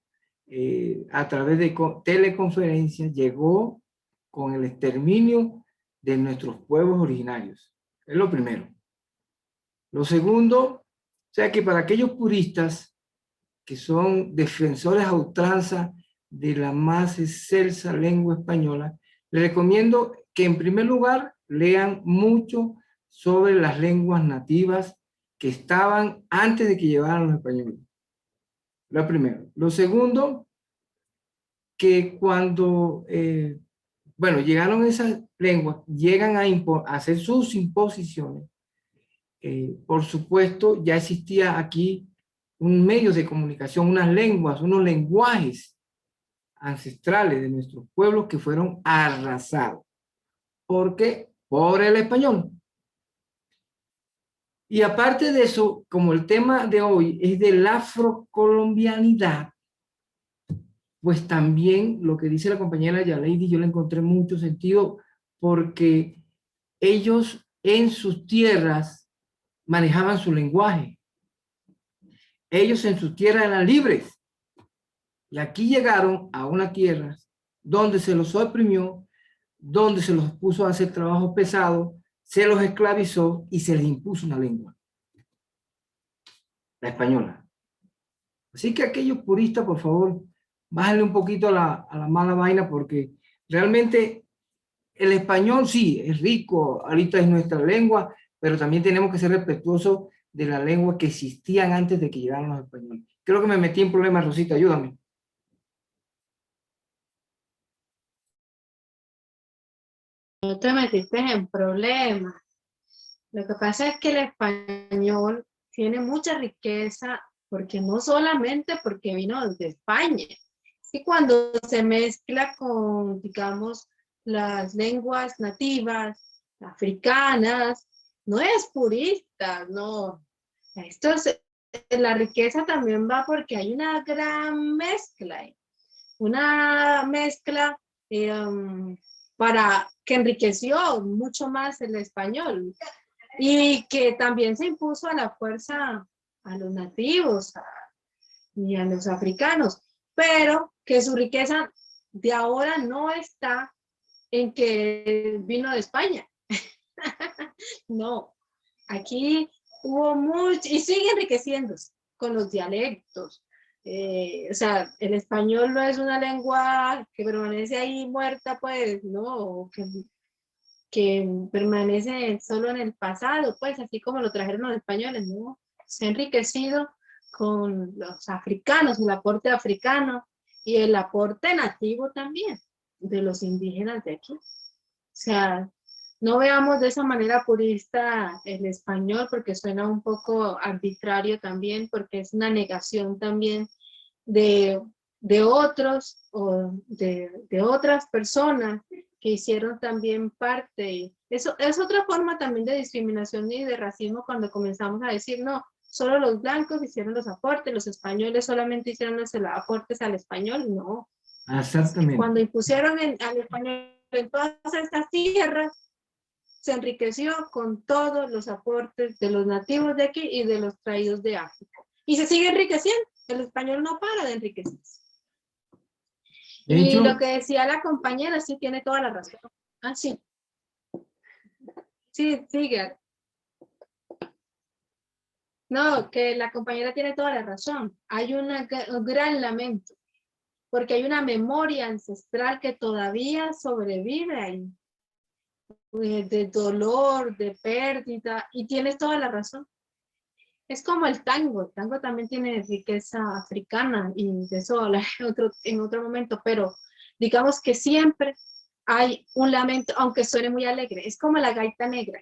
a través de teleconferencias, llegó con el exterminio de nuestros pueblos originarios. Es lo primero. Lo segundo, o sea que para aquellos puristas que son defensores a ultranza de la más excelsa lengua española, les recomiendo que en primer lugar lean mucho sobre las lenguas nativas que estaban antes de que llegaran los españoles. Lo primero. Lo segundo, que cuando, llegaron esas lenguas, llegan a hacer sus imposiciones, por supuesto, ya existía aquí un medio de comunicación, unas lenguas, unos lenguajes ancestrales de nuestros pueblos que fueron arrasados. ¿Por qué? Por el español. Y aparte de eso, como el tema de hoy es de la afrocolombianidad, pues también lo que dice la compañera Yaleidi, yo le encontré mucho sentido, porque ellos en sus tierras manejaban su lenguaje. Ellos en sus tierras eran libres. Y aquí llegaron a una tierra donde se los oprimió, donde se los puso a hacer trabajo pesado, se los esclavizó y se les impuso una lengua, la española. Así que aquellos puristas, por favor, bájenle un poquito a la mala vaina, porque realmente el español sí es rico, ahorita es nuestra lengua, pero también tenemos que ser respetuosos de la lengua que existían antes de que llegaran los españoles. Creo que me metí en problemas, Rosita, ayúdame. No te metiste en problemas. Lo que pasa es que el español tiene mucha riqueza, porque no solamente porque vino desde España, y cuando se mezcla con, digamos, las lenguas nativas, africanas, no es purista, no. Esto es, la riqueza también va porque hay una gran mezcla, una mezcla para que enriqueció mucho más el español y que también se impuso a la fuerza a los nativos y a los africanos, pero que su riqueza de ahora no está en que vino de España. No, aquí hubo mucho y sigue enriqueciéndose con los dialectos. O sea, el español no es una lengua que permanece ahí muerta, pues, no, que permanece solo en el pasado, pues, así como lo trajeron los españoles, ¿no? Se ha enriquecido con los africanos, el aporte africano y el aporte nativo también de los indígenas de aquí. O sea, no veamos de esa manera purista el español porque suena un poco arbitrario también, porque es una negación también de otros o de otras personas que hicieron también parte. Eso es otra forma también de discriminación y de racismo cuando comenzamos a decir, no, solo los blancos hicieron los aportes, los españoles solamente hicieron los aportes al español, no. Exactamente. Cuando impusieron al español en todas estas tierras, se enriqueció con todos los aportes de los nativos de aquí y de los traídos de África. Y se sigue enriqueciendo. El español no para de enriquecerse. De Y hecho, lo que decía la compañera, sí tiene toda la razón. Ah, sí. Sí, sigue. No, que la compañera tiene toda la razón. Hay un gran lamento, porque hay una memoria ancestral que todavía sobrevive ahí, de dolor, de pérdida, y tienes toda la razón. Es como el tango también tiene riqueza africana, y de eso hablaré en otro momento, pero digamos que siempre hay un lamento, aunque suene muy alegre, es como la gaita negra.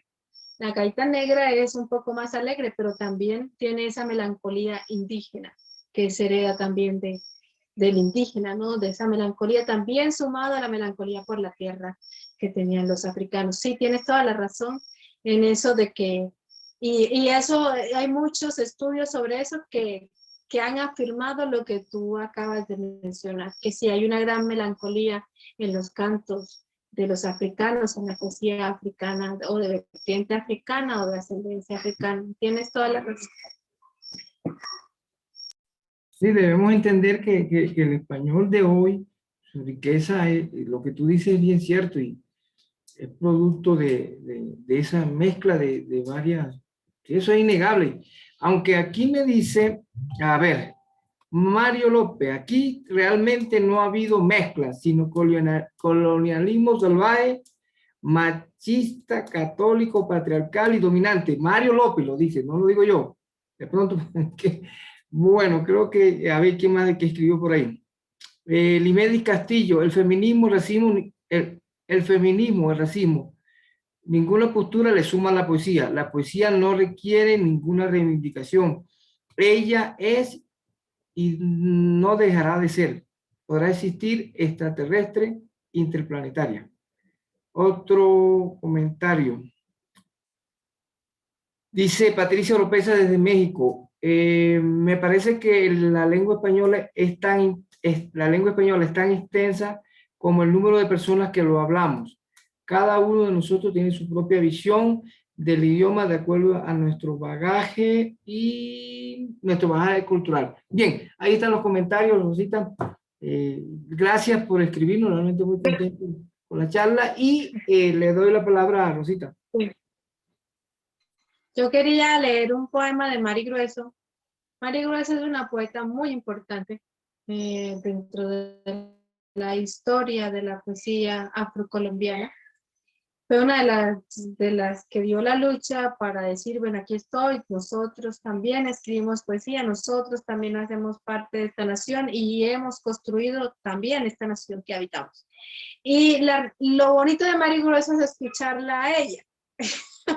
La gaita negra es un poco más alegre, pero también tiene esa melancolía indígena, que se hereda también del indígena, ¿no? De esa melancolía también sumado a la melancolía por la tierra que tenían los africanos. Sí, tienes toda la razón en eso de que, y eso, hay muchos estudios sobre eso que han afirmado lo que tú acabas de mencionar, que sí hay una gran melancolía en los cantos de los africanos, en la poesía africana, o de vertiente africana o de ascendencia africana. Tienes toda la razón. sí, debemos entender que el español de hoy, su riqueza, lo que tú dices es bien cierto y es producto de esa mezcla de varias, que eso es innegable. Aunque aquí me dice, a ver, Mario López, aquí realmente no ha habido mezcla, sino colonialismo salvaje, machista, católico, patriarcal y dominante. Mario López lo dice, no lo digo yo. De pronto, bueno, creo que, a ver, ¿quién más de que escribió por ahí? Limedis Castillo, el feminismo, el feminismo, el racismo. Ninguna postura le suma a la poesía. La poesía no requiere ninguna reivindicación. Ella es y no dejará de ser. Podrá existir extraterrestre, interplanetaria. Otro comentario. Dice Patricia Oropesa desde México. Me parece que la lengua española es tan extensa como el número de personas que lo hablamos. Cada uno de nosotros tiene su propia visión del idioma de acuerdo a nuestro bagaje y nuestro bagaje cultural. Bien, ahí están los comentarios, Rosita. Gracias por escribirnos, realmente muy contento con la charla y le doy la palabra a Rosita. Yo quería leer un poema de Mari Grueso. Mari Grueso es una poeta muy importante dentro de la historia de la poesía afrocolombiana, fue una de las que dio la lucha para decir, bueno, aquí estoy, nosotros también escribimos poesía, nosotros también hacemos parte de esta nación y hemos construido también esta nación que habitamos. Y lo bonito de Mari Grueso es escucharla a ella,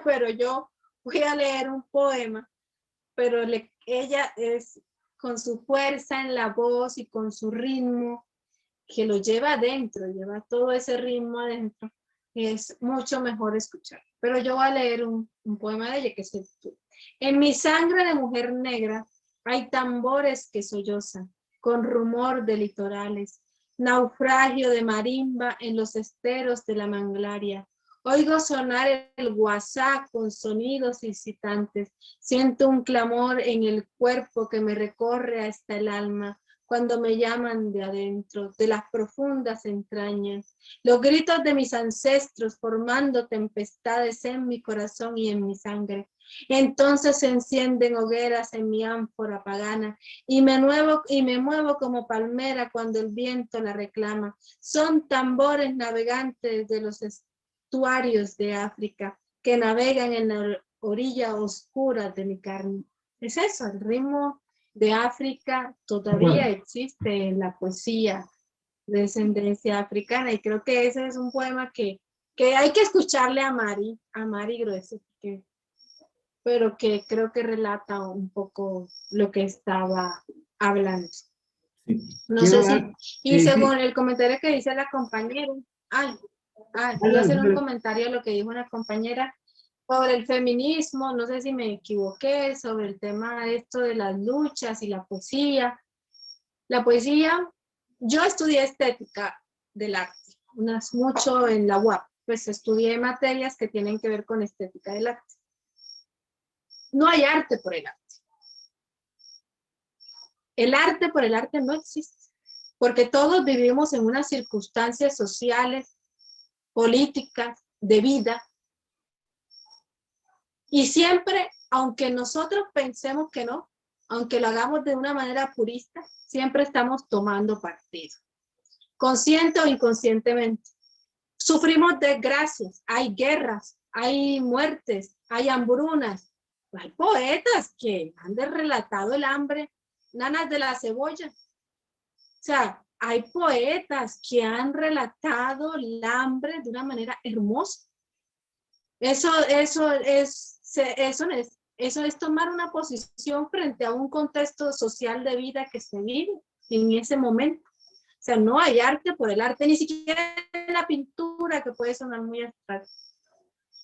pero yo voy a leer un poema, pero ella es con su fuerza en la voz y con su ritmo, que lo lleva adentro, lleva todo ese ritmo adentro, es mucho mejor escuchar. Pero yo voy a leer un poema de ella que se titula: En mi sangre de mujer negra hay tambores que sollozan, con rumor de litorales, naufragio de marimba en los esteros de la manglaria. Oigo sonar el guasá con sonidos incitantes, siento un clamor en el cuerpo que me recorre hasta el alma, cuando me llaman de adentro, de las profundas entrañas, los gritos de mis ancestros formando tempestades en mi corazón y en mi sangre. Entonces se encienden hogueras en mi ánfora pagana y me muevo como palmera cuando el viento la reclama. Son tambores navegantes de los estuarios de África que navegan en la orilla oscura de mi carne. Es eso, el ritmo de África todavía existe en la poesía de descendencia africana, y creo que ese es un poema que hay que escucharle a Mari Grueso, pero que creo que relata un poco lo que estaba hablando. Sí. No sé si, y según sí. el comentario que dice la compañera, voy a hacer un comentario a lo que dijo una compañera sobre el feminismo, no sé si me equivoqué, sobre el tema de esto de las luchas y la poesía. La poesía, yo estudié estética del arte, mucho en la UAP, pues estudié materias que tienen que ver con estética del arte. No hay arte por el arte. El arte por el arte no existe, porque todos vivimos en unas circunstancias sociales, políticas, de vida. Y siempre, aunque nosotros pensemos que no, aunque lo hagamos de una manera purista, siempre estamos tomando partido, consciente o inconscientemente. Sufrimos desgracias, hay guerras, hay muertes, hay hambrunas. Hay poetas que han relatado el hambre, nanas de la cebolla. O sea, hay poetas que han relatado el hambre de una manera hermosa. Eso es tomar una posición frente a un contexto social de vida que se vive en ese momento. O sea, no hay arte por el arte, ni siquiera en la pintura, que puede sonar muy abstracto,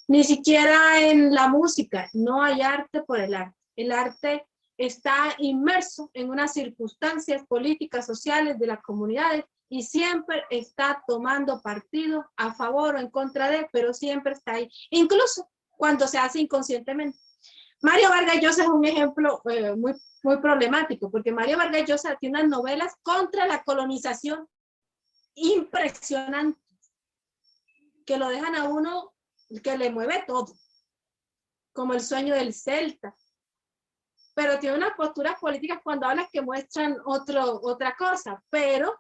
ni siquiera en la música, no hay arte por el arte. El arte está inmerso en unas circunstancias políticas, sociales de las comunidades, y siempre está tomando partido a favor o en contra de, pero siempre está ahí, incluso cuando se hace inconscientemente. Mario Vargas Llosa es un ejemplo muy, muy problemático, porque Mario Vargas Llosa tiene unas novelas contra la colonización impresionantes, que lo dejan a uno, que le mueve todo, como El sueño del Celta. Pero tiene unas posturas políticas cuando habla que muestran otra cosa, pero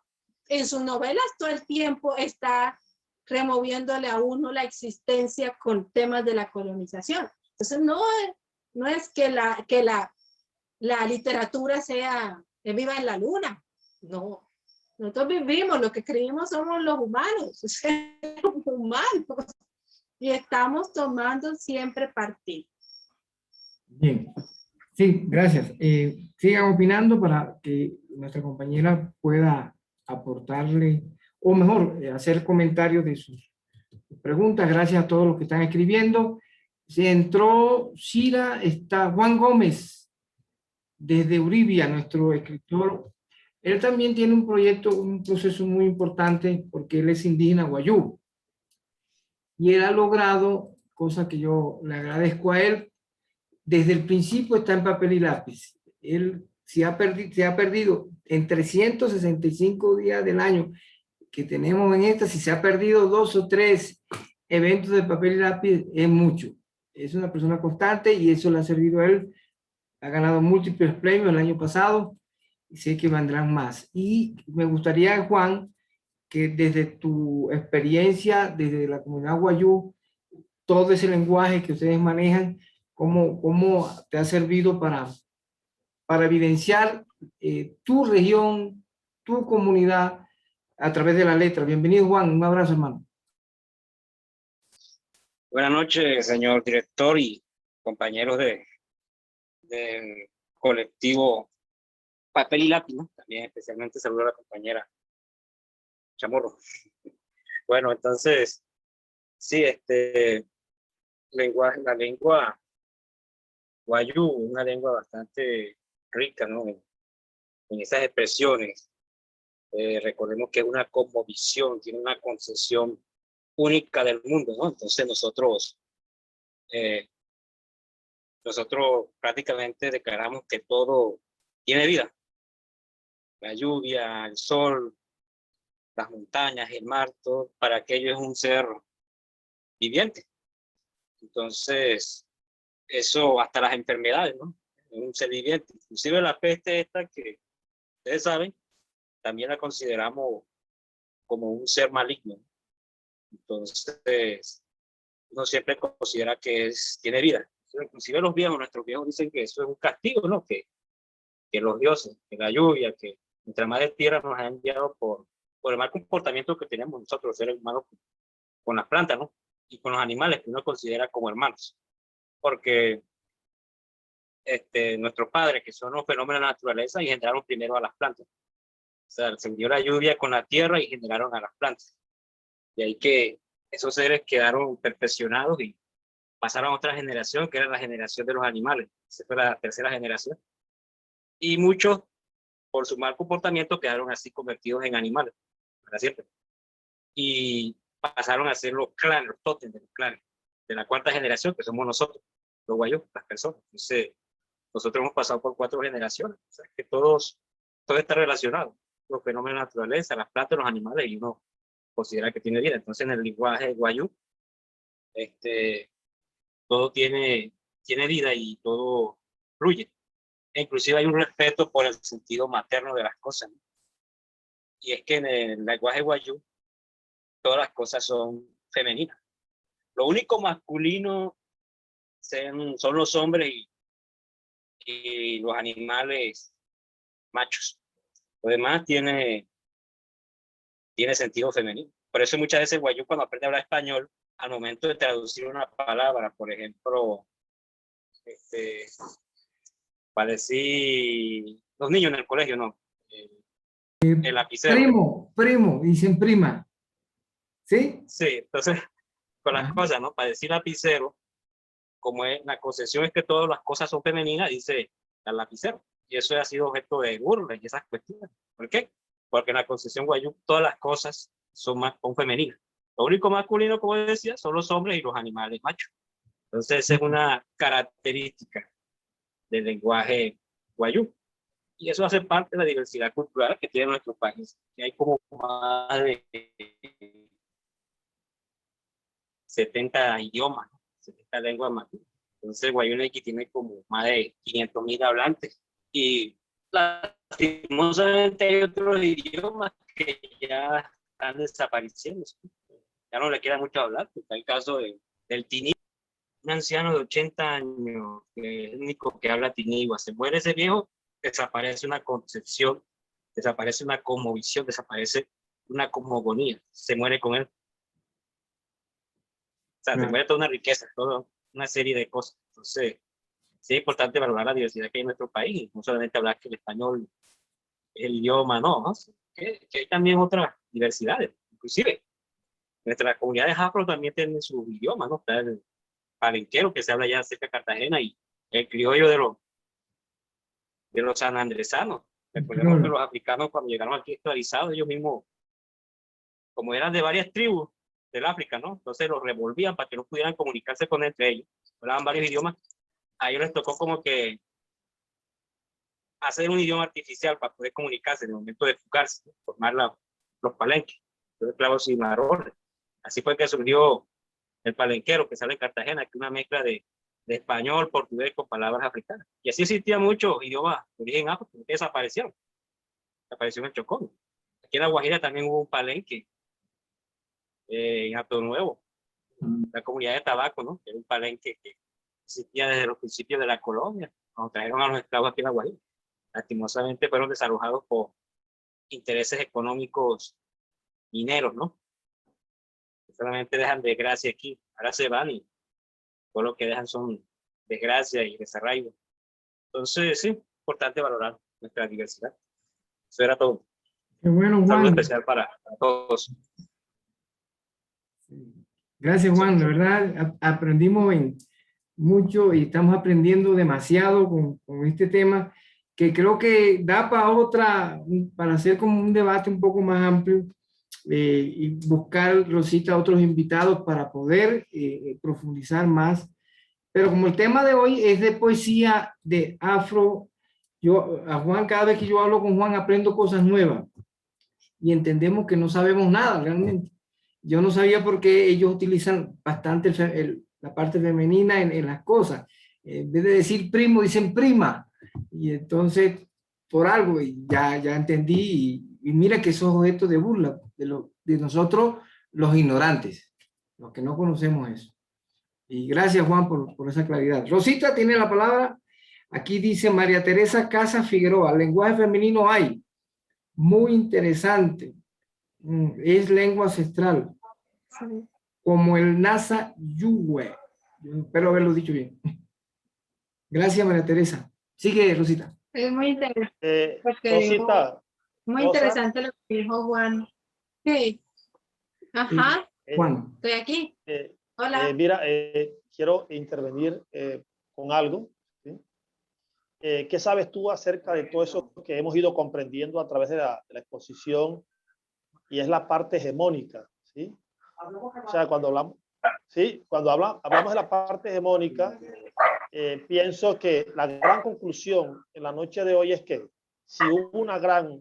en sus novelas todo el tiempo está removiéndole a uno la existencia con temas de la colonización. Entonces no es que la literatura sea viva en la luna, no. Nosotros vivimos, lo que escribimos somos los humanos, seres humanos, y estamos tomando siempre partido. Bien. Sí, gracias. Sigan opinando para que nuestra compañera pueda aportarle, o mejor, hacer comentarios de sus preguntas. Gracias a todos los que están escribiendo. Se entró Shira, está Juan Gómez, desde Uribia, nuestro escritor. Él también tiene un proyecto, un proceso muy importante, porque él es indígena guayú. Y él ha logrado, cosa que yo le agradezco a él, desde el principio está en papel y lápiz. Él se ha perdido en 365 días del año que tenemos en esta, si se ha perdido 2 o 3 eventos de papel y lápiz, es mucho. Es una persona constante y eso le ha servido a él. Ha ganado múltiples premios el año pasado y sé que vendrán más. Y me gustaría, Juan, que desde tu experiencia, desde la comunidad guayú, todo ese lenguaje que ustedes manejan, cómo te ha servido para evidenciar tu región, tu comunidad a través de la letra. Bienvenido, Juan. Un abrazo, hermano. Buenas noches, señor director y compañeros del colectivo Papel y Lápiz, ¿no? También especialmente saludo a la compañera Chamorro. Bueno, entonces, sí, la lengua guayú, una lengua bastante rica, ¿no? En esas expresiones. Recordemos que es una cosmovisión, tiene una concepción única del mundo, ¿no? Entonces nosotros prácticamente declaramos que todo tiene vida. La lluvia, el sol, las montañas, el mar, todo para aquello es un ser viviente. Entonces, eso hasta las enfermedades, ¿no? Es un ser viviente. Inclusive la peste esta que ustedes saben, también la consideramos como un ser maligno. Entonces, uno siempre considera que tiene vida. Inclusive nuestros viejos dicen que eso es un castigo, ¿no? Que los dioses, que la lluvia, que nuestra madre tierra nos ha enviado por el mal comportamiento que tenemos nosotros, los seres humanos, con las plantas, ¿no? Y con los animales que uno considera como hermanos. Porque nuestros padres, que son los fenómenos de la naturaleza, y generaron primero a las plantas. O sea, se unió la lluvia con la tierra y generaron a las plantas. Y ahí que esos seres quedaron perfeccionados y pasaron a otra generación, que era la generación de los animales. Esa fue la tercera generación. Y muchos, por su mal comportamiento, quedaron así convertidos en animales, para siempre. Y pasaron a ser los clanes, los tótems de los clanes, de la cuarta generación, que somos nosotros, los guayos, las personas. Entonces, nosotros hemos pasado por 4 generaciones, o sea, que todo está relacionado. Los fenómenos de la naturaleza, las plantas, los animales, y uno considera que tiene vida. Entonces, en el lenguaje guayú, todo tiene vida y todo fluye. E inclusive hay un respeto por el sentido materno de las cosas, ¿no? Y es que en el lenguaje guayú todas las cosas son femeninas. Lo único masculino son los hombres y los animales machos. Lo demás tiene sentido femenino. Por eso muchas veces guayú, cuando aprende a hablar español, al momento de traducir una palabra, por ejemplo, para decir los niños en el colegio, no, el lapicero. Primo, dicen prima. ¿Sí? Sí, entonces, con las cosas, ¿no? Para decir lapicero, como es, la concepción es que todas las cosas son femeninas, dice el lapicero. Y eso ha sido objeto de burla y esas cuestiones. ¿Por qué? Porque en la concepción guayú todas las cosas son femeninas. Lo único masculino, como decía, son los hombres y los animales machos. Entonces, esa es una característica del lenguaje guayú. Y eso hace parte de la diversidad cultural que tiene nuestro país. Y hay como más de 70 idiomas, 70 lenguas más. Entonces, Guayunequi tiene como más de 500,000 hablantes. Y lastimosamente hay otros idiomas que ya están desapareciendo. Ya no le queda mucho hablar. Está el caso del tinigua, un anciano de 80 años, que es el único que habla tinigua. Se muere ese viejo, desaparece una concepción, desaparece una cosmovisión, desaparece una cosmogonía. Se muere con él. O sea, se muere toda una riqueza, toda una serie de cosas. Entonces, sí es importante valorar la diversidad que hay en nuestro país, no solamente hablar que el español es el idioma, no, que hay también otras diversidades. Inclusive, nuestras comunidades afro también tienen sus idiomas, ¿no? Está el palenquero, que se habla ya cerca de Cartagena, y el criollo de los sanandresanos. Recordemos que los africanos, cuando llegaron aquí esclavizados, ellos mismos, como eran de varias tribus del África, ¿no? Entonces los revolvían para que no pudieran comunicarse con entre ellos. Hablaban varios idiomas. A ellos les tocó como que hacer un idioma artificial para poder comunicarse en el momento de fugarse, ¿no? Formar los palenques, los clavos y marrones. Así fue que surgió el palenquero, que sale en Cartagena, que es una mezcla de español, portugués con palabras africanas. Y así existían muchos idiomas de origen afro que desaparecieron. Desapareció en el Chocó. Aquí en La Guajira también hubo un palenque, en Hato Nuevo, la comunidad de Tabaco, ¿no? Que era un palenque que existía desde los principios de la colonia, cuando trajeron a los esclavos aquí a La Guajira. Lastimosamente fueron desalojados por intereses económicos mineros, ¿no? Solamente dejan desgracia aquí, ahora se van y todo lo que dejan son desgracia y desarraigo. Entonces, sí, importante valorar nuestra diversidad. Eso era todo. Qué bueno, Un saludo Juan. especial para todos. Gracias, Juan. De verdad, aprendimos mucho y estamos aprendiendo demasiado con este tema, que creo que da para hacer como un debate un poco más amplio y buscar, Rosita, otros invitados para poder profundizar más. Pero como el tema de hoy es de poesía de afro, a Juan, cada vez que yo hablo con Juan, aprendo cosas nuevas y entendemos que no sabemos nada realmente. Yo no sabía por qué ellos utilizan bastante la parte femenina en las cosas. En vez de decir primo, dicen prima. Y entonces, por algo, y ya entendí. Y mira que eso es objeto de burla de nosotros, los ignorantes, los que no conocemos eso. Y gracias, Juan, por esa claridad. Rosita tiene la palabra. Aquí dice María Teresa Casa Figueroa, lenguaje femenino hay. Muy interesante. Es lengua ancestral. Sí. Como el Nasa Yuwe. Yo espero haberlo dicho bien. Gracias, María Teresa. Sigue, Rosita. Es muy interesante. Rosita, Muy Rosa, interesante lo que dijo Juan. Sí. Ajá, Juan. estoy aquí. eh, Hola. mira, quiero intervenir con algo. ¿Sí? ¿Qué sabes tú acerca de todo eso que hemos ido comprendiendo a través de la exposición? Y es la parte hegemónica, ¿sí? O sea, cuando hablamos, ¿sí? Cuando hablamos de la parte hegemónica, pienso que la gran conclusión en la noche de hoy es que si hubo una gran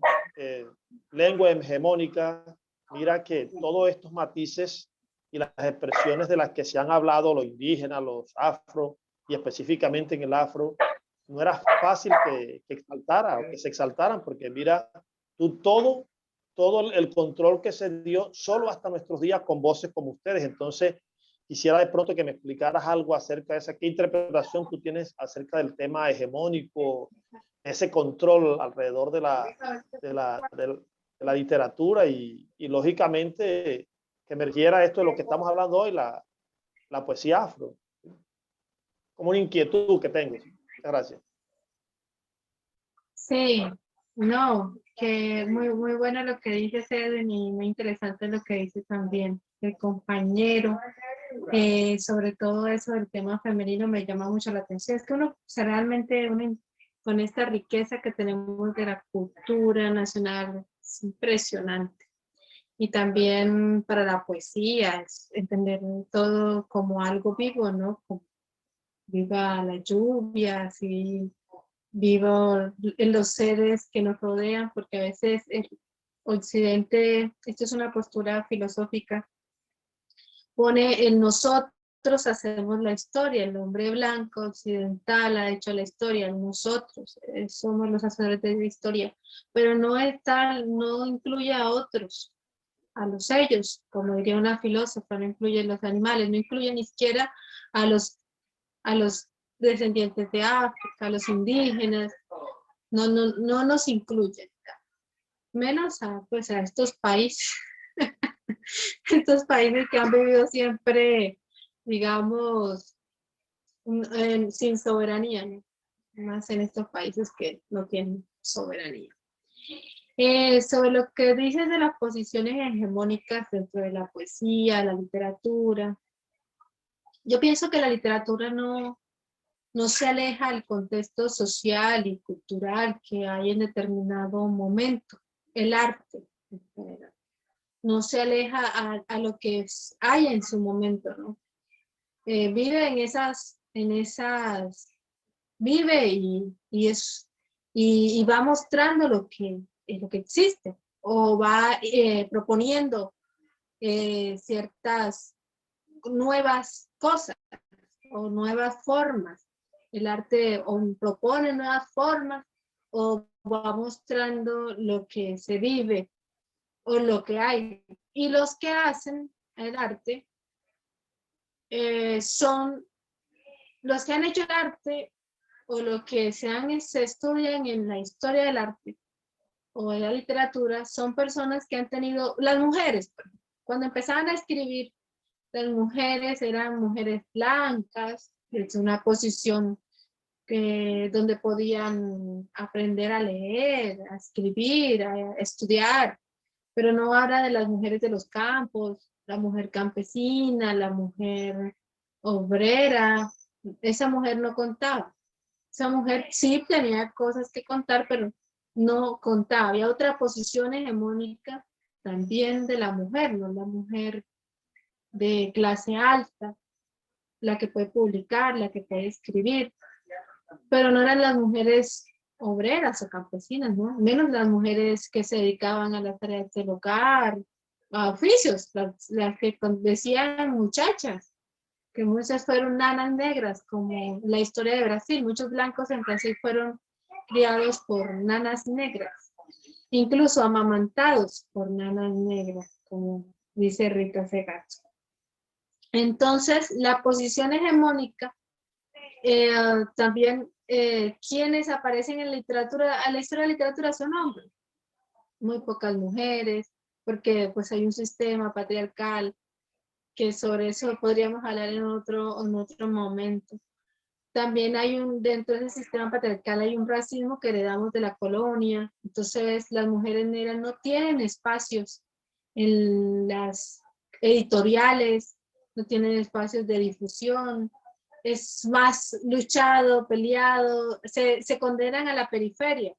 lengua hegemónica, mira que todos estos matices y las expresiones de las que se han hablado, los indígenas, los afro, y específicamente en el afro, no era fácil que exaltara o que se exaltaran, porque mira, tú todo el control que se dio solo hasta nuestros días con voces como ustedes. Entonces, quisiera de pronto que me explicaras algo acerca de esa, qué interpretación tú tienes acerca del tema hegemónico, ese control alrededor de la literatura y lógicamente que emergiera esto de lo que estamos hablando hoy, la poesía afro, como una inquietud que tengo. Gracias. Sí, no, que muy bueno lo que dice Edwin y muy interesante lo que dice también el compañero. Sobre todo eso del tema femenino me llama mucho la atención. Es que uno, o sea, realmente con esta riqueza que tenemos de la cultura nacional, es impresionante. Y también para la poesía, es entender todo como algo vivo, ¿no? Como viva la lluvia, así vivo en los seres que nos rodean, porque a veces el occidente, esto es una postura filosófica, pone en nosotros, hacemos la historia, el hombre blanco occidental ha hecho la historia, nosotros somos los hacedores de la historia, pero no es tal, no incluye a otros, a los ellos, como diría una filósofa, no incluye a los animales, no incluye ni siquiera a los descendientes de África, a los indígenas, no nos incluyen, menos a, pues, a estos países, estos países que han vivido siempre, digamos, sin soberanía, ¿no? Más en estos países que no tienen soberanía. Sobre lo que dices de las posiciones hegemónicas dentro de la poesía, la literatura, yo pienso que la literatura no se aleja del contexto social y cultural que hay en determinado momento. El arte, en general, no se aleja a lo que hay en su momento, ¿no? Vive vive y va mostrando lo que existe, o va proponiendo ciertas nuevas cosas o nuevas formas. El arte o propone nuevas formas o va mostrando lo que se vive o lo que hay. Y los que hacen el arte son los que han hecho el arte o lo que se estudian en la historia del arte o de la literatura, son personas que han tenido, las mujeres, cuando empezaban a escribir, las mujeres eran mujeres blancas, es una posición donde podían aprender a leer, a escribir, a estudiar, pero no habla de las mujeres de los campos, la mujer campesina, la mujer obrera, esa mujer no contaba. Esa mujer sí tenía cosas que contar, pero no contaba. Había otra posición hegemónica también de la mujer, ¿no? La mujer de clase alta, la que puede publicar, la que puede escribir, pero no eran las mujeres obreras o campesinas, ¿no? Menos las mujeres que se dedicaban a las tareas del hogar, a oficios, las que decían muchachas, que muchas fueron nanas negras, como la historia de Brasil. Muchos blancos en Brasil fueron criados por nanas negras, incluso amamantados por nanas negras, como dice Rita Segato. Entonces, la posición hegemónica, también quienes aparecen en literatura, a la historia de la literatura son hombres, muy pocas mujeres, porque pues hay un sistema patriarcal, que sobre eso podríamos hablar en otro momento. También hay dentro de ese sistema patriarcal hay un racismo que heredamos de la colonia. Entonces las mujeres negras no tienen espacios en las editoriales, no tienen espacios de difusión, es más luchado, peleado, se condenan a la periferia.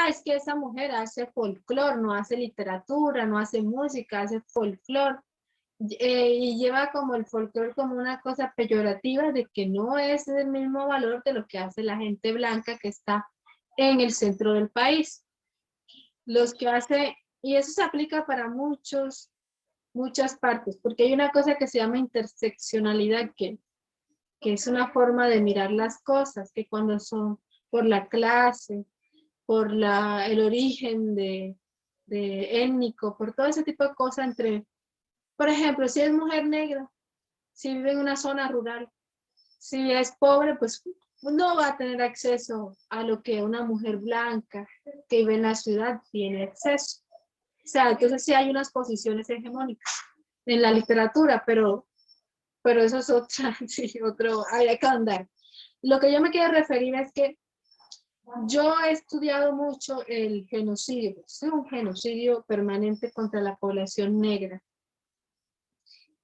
Es que esa mujer hace folclore, no hace literatura, no hace música, hace folclore. Y lleva como el folclore como una cosa peyorativa de que no es el mismo valor de lo que hace la gente blanca que está en el centro del país. Los que hace, y eso se aplica para muchas partes, porque hay una cosa que se llama interseccionalidad, que es una forma de mirar las cosas, que cuando son por la clase, por el origen de étnico, por todo ese tipo de cosas por ejemplo, si es mujer negra, si vive en una zona rural, si es pobre, pues no va a tener acceso a lo que una mujer blanca que vive en la ciudad tiene acceso. O sea, entonces sí hay unas posiciones hegemónicas en la literatura, pero eso es habría que andar. Lo que yo me quiero referir es que yo he estudiado mucho el genocidio, es un genocidio permanente contra la población negra.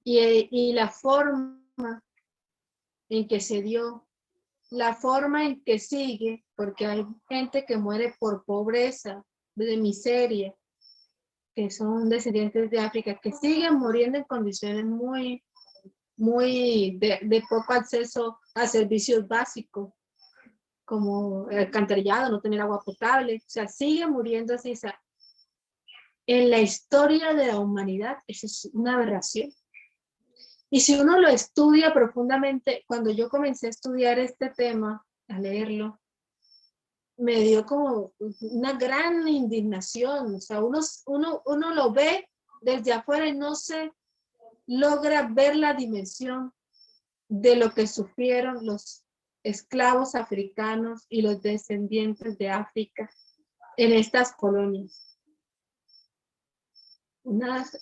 Y la forma en que se dio, la forma en que sigue, porque hay gente que muere por pobreza, de miseria, que son descendientes de África, que siguen muriendo en condiciones muy de poco acceso a servicios básicos, como el alcantarillado, no tener agua potable, o sea, sigue muriendo así. O sea, en la historia de la humanidad, eso es una aberración. Y si uno lo estudia profundamente, cuando yo comencé a estudiar este tema, a leerlo, me dio como una gran indignación. O sea, uno lo ve desde afuera y no se logra ver la dimensión de lo que sufrieron los esclavos africanos y los descendientes de África en estas colonias.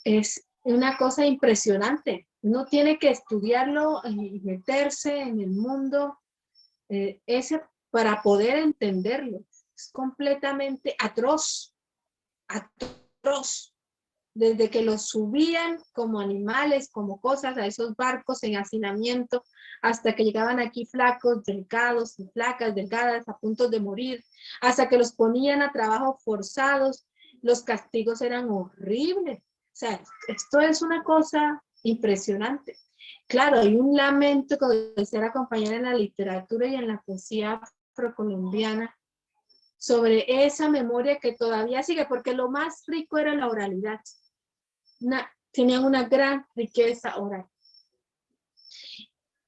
Es una cosa impresionante. Uno tiene que estudiarlo y meterse en el mundo ese para poder entenderlo. Es completamente atroz. Desde que los subían como animales, como cosas a esos barcos en hacinamiento, hasta que llegaban aquí flacos, delgados, y flacas, delgadas, a punto de morir, hasta que los ponían a trabajo forzados. Los castigos eran horribles. O sea, esto es una cosa impresionante. Claro, hay un lamento que ser acompañado en la literatura y en la poesía afrocolombiana sobre esa memoria que todavía sigue, porque lo más rico era la oralidad. Tenían una gran riqueza oral.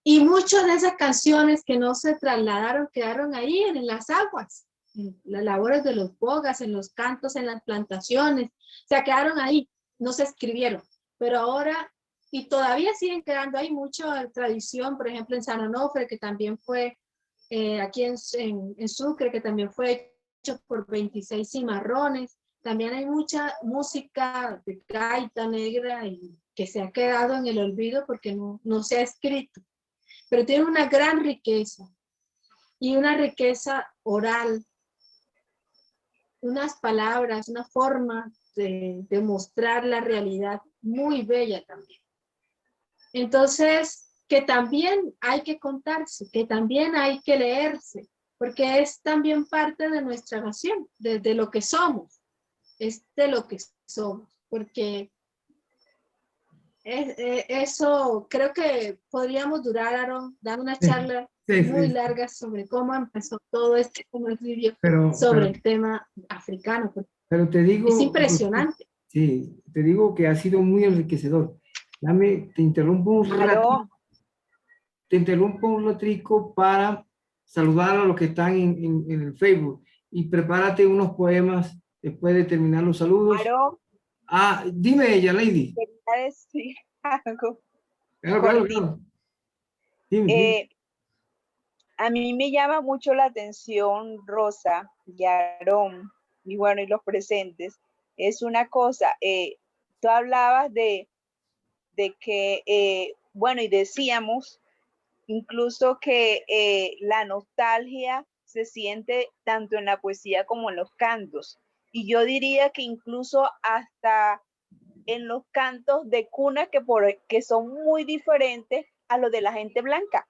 Y muchas de esas canciones que no se trasladaron quedaron ahí en las aguas, en las labores de los bogas, en los cantos, en las plantaciones, o sea, quedaron ahí, no se escribieron. Pero ahora y todavía siguen quedando. Hay mucha tradición, por ejemplo, en San Onofre, que también fue aquí en Sucre, que también fue hecho por 26 cimarrones. También hay mucha música de gaita negra y que se ha quedado en el olvido porque no se ha escrito, pero tiene una gran riqueza y una riqueza oral, unas palabras, una forma de mostrar la realidad muy bella también. Entonces, que también hay que contarse, que también hay que leerse, porque es también parte de nuestra nación, de lo que somos, es de lo que somos, porque eso creo que podríamos durar, Aaron, dar una charla muy larga sobre cómo empezó todo este comercio sobre el tema africano. Pero te digo, es impresionante. Sí, te digo que ha sido muy enriquecedor. Te interrumpo un ratito. Te interrumpo un ratico para saludar a los que están en el Facebook y prepárate unos poemas después de terminar los saludos. Claro. Dime ella, Lady. Quería decir algo. Claro. Dime. A mí me llama mucho la atención, Rosa y Aarón, y bueno, y los presentes. Es una cosa, tú hablabas de que, bueno, y decíamos incluso que la nostalgia se siente tanto en la poesía como en los cantos. Y yo diría que incluso hasta en los cantos de cuna que son muy diferentes a los de la gente blanca.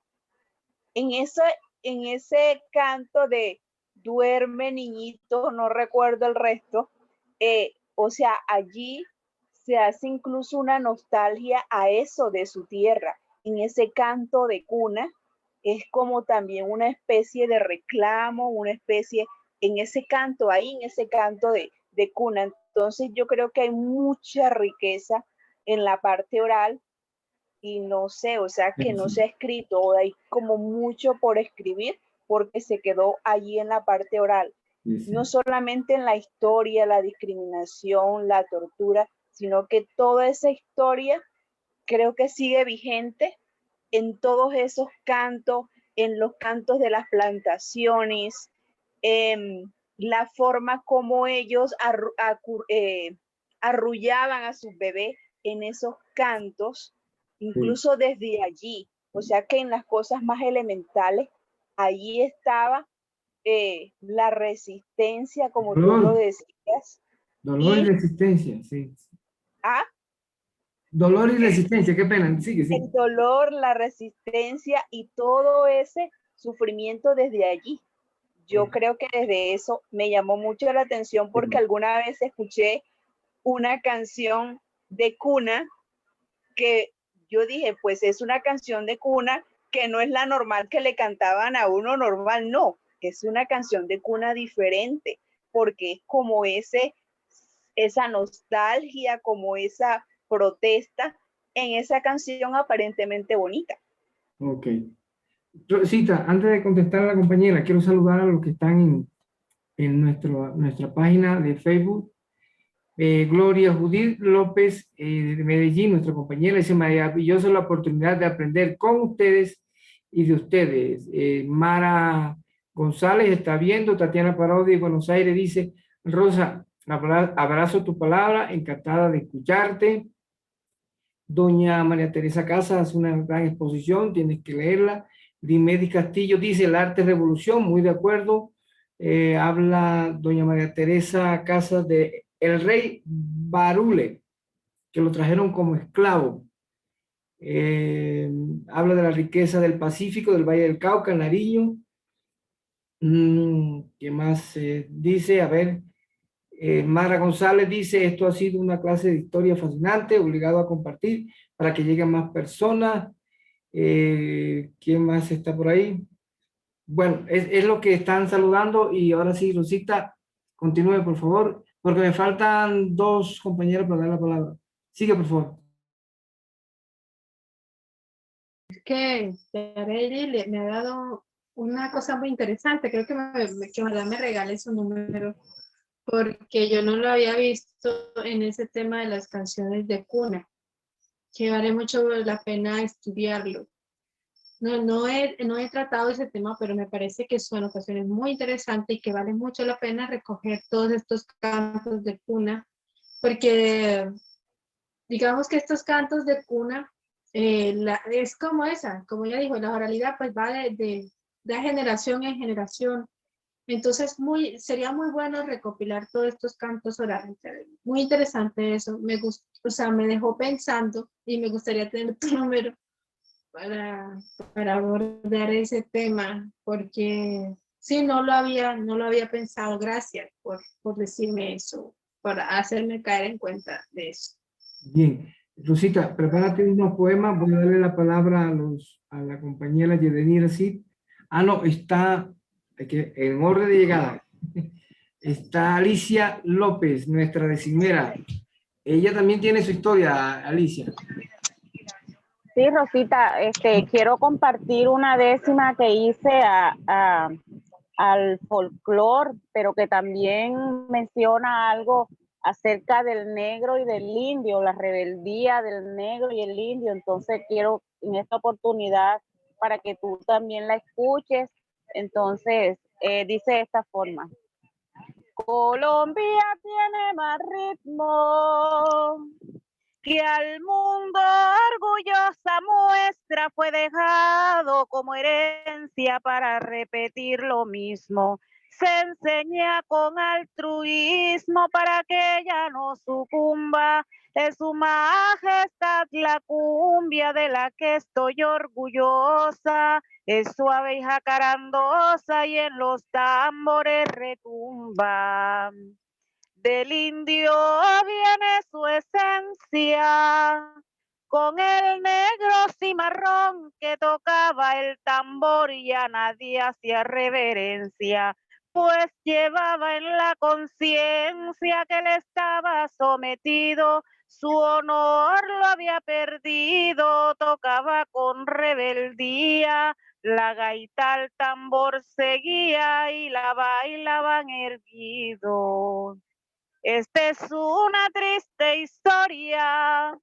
En ese canto de duerme niñito, no recuerdo el resto, o sea, allí se hace incluso una nostalgia a eso de su tierra. En ese canto de cuna es como también una especie de reclamo, una especie, en ese canto de cuna. Entonces yo creo que hay mucha riqueza en la parte oral y no sé, o sea, que no se ha escrito, o hay como mucho por escribir porque se quedó allí en la parte oral. No solamente en la historia, la discriminación, la tortura, sino que toda esa historia creo que sigue vigente en todos esos cantos, en los cantos de las plantaciones, la forma como ellos arrullaban a sus bebés en esos cantos, incluso desde allí. O sea que en las cosas más elementales, allí estaba la resistencia, como tú lo decías. Dolor y resistencia, sí. Dolor y resistencia, qué pena, sigue. El dolor, la resistencia y todo ese sufrimiento desde allí. Yo creo que desde eso me llamó mucho la atención porque alguna vez escuché una canción de cuna que yo dije, pues es una canción de cuna que no es la normal que le cantaban a uno normal, no, es una canción de cuna diferente, porque es como esa nostalgia, como esa protesta en esa canción aparentemente bonita. Ok. Rosita, antes de contestar a la compañera, quiero saludar a los que están en nuestra página de Facebook. Gloria Judith López de Medellín, nuestra compañera, dice: maravillosa la oportunidad de aprender con ustedes y de ustedes. Mara González está viendo. Tatiana Parodi de Buenos Aires dice: Rosa, abrazo tu palabra, encantada de escucharte. Doña María Teresa Casas hace una gran exposición, tienes que leerla. Dimedi Castillo dice: el arte es revolución, muy de acuerdo. Habla doña María Teresa Casas de el rey Barule, que lo trajeron como esclavo. Habla de la riqueza del Pacífico, del Valle del Cauca, Nariño. ¿Qué más dice? A ver, Mara González dice: esto ha sido una clase de historia fascinante, obligado a compartir para que lleguen más personas. ¿Quién más está por ahí? Bueno, es lo que están saludando. Y ahora sí, Rosita, continúe, por favor, porque me faltan dos compañeros para dar la palabra. Sigue, por favor. Es que Yareli me ha dado una cosa muy interesante. Creo que me regale su número, porque yo no lo había visto en ese tema de las canciones de cuna. que vale mucho la pena estudiarlo. No he tratado ese tema, pero me parece que su anotación es muy interesante y que vale mucho la pena recoger todos estos cantos de cuna, porque digamos que estos cantos de cuna es como esa, como ya dijo, la oralidad pues va de generación en generación. Entonces sería muy bueno recopilar todos estos cantos orales. Muy interesante eso. Me gustó, o sea, me dejó pensando y me gustaría tener tu número para, para abordar ese tema, porque sí, no lo había pensado. Gracias por decirme eso, por hacerme caer en cuenta de eso. Bien. Rosita, prepárate unos poemas. Voy a darle la palabra a la compañera Yedenira Cid. Ah, no, está en orden de llegada. Está Alicia López, nuestra decimera. Ella también tiene su historia, Alicia. Sí, Rosita, quiero compartir una décima que hice al folclore, pero que también menciona algo acerca del negro y del indio, la rebeldía del negro y el indio. Entonces quiero en esta oportunidad para que tú también la escuches. Entonces dice de esta forma: Colombia tiene más ritmo que al mundo orgullosa muestra, fue dejado como herencia para repetir lo mismo. Se enseña con altruismo para que ella no sucumba. Es su majestad la cumbia de la que estoy orgullosa. Es suave y jacarandosa y en los tambores retumba. Del indio viene su esencia, con el negro cimarrón que tocaba el tambor y a nadie hacía reverencia, pues llevaba en la conciencia que él estaba sometido, su honor lo había perdido, tocaba con rebeldía, la gaita al tambor seguía y la bailaban erguido. Esta es una triste historia,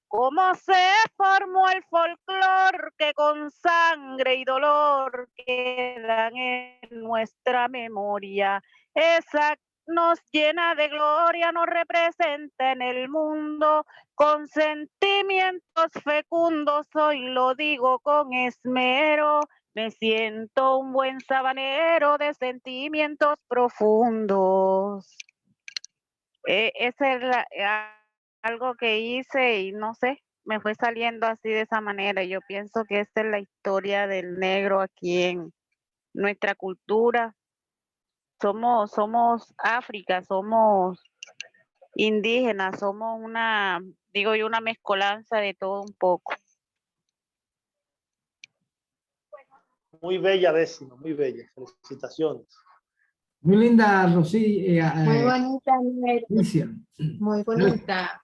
cómo se formó el folclor que con sangre y dolor quedan en nuestra memoria. Esa nos llena de gloria, nos representa en el mundo con sentimientos fecundos. Hoy lo digo con esmero, me siento un buen sabanero de sentimientos profundos. Ese es algo que hice y no sé, me fue saliendo así de esa manera. Yo pienso que esta es la historia del negro aquí en nuestra cultura. Somos África, somos indígenas, somos digo yo, una mezcolanza de todo un poco. Muy bella décima, muy bella. Felicitaciones. Muy linda, Rosy. Muy bonita, Alicia. muy bonita.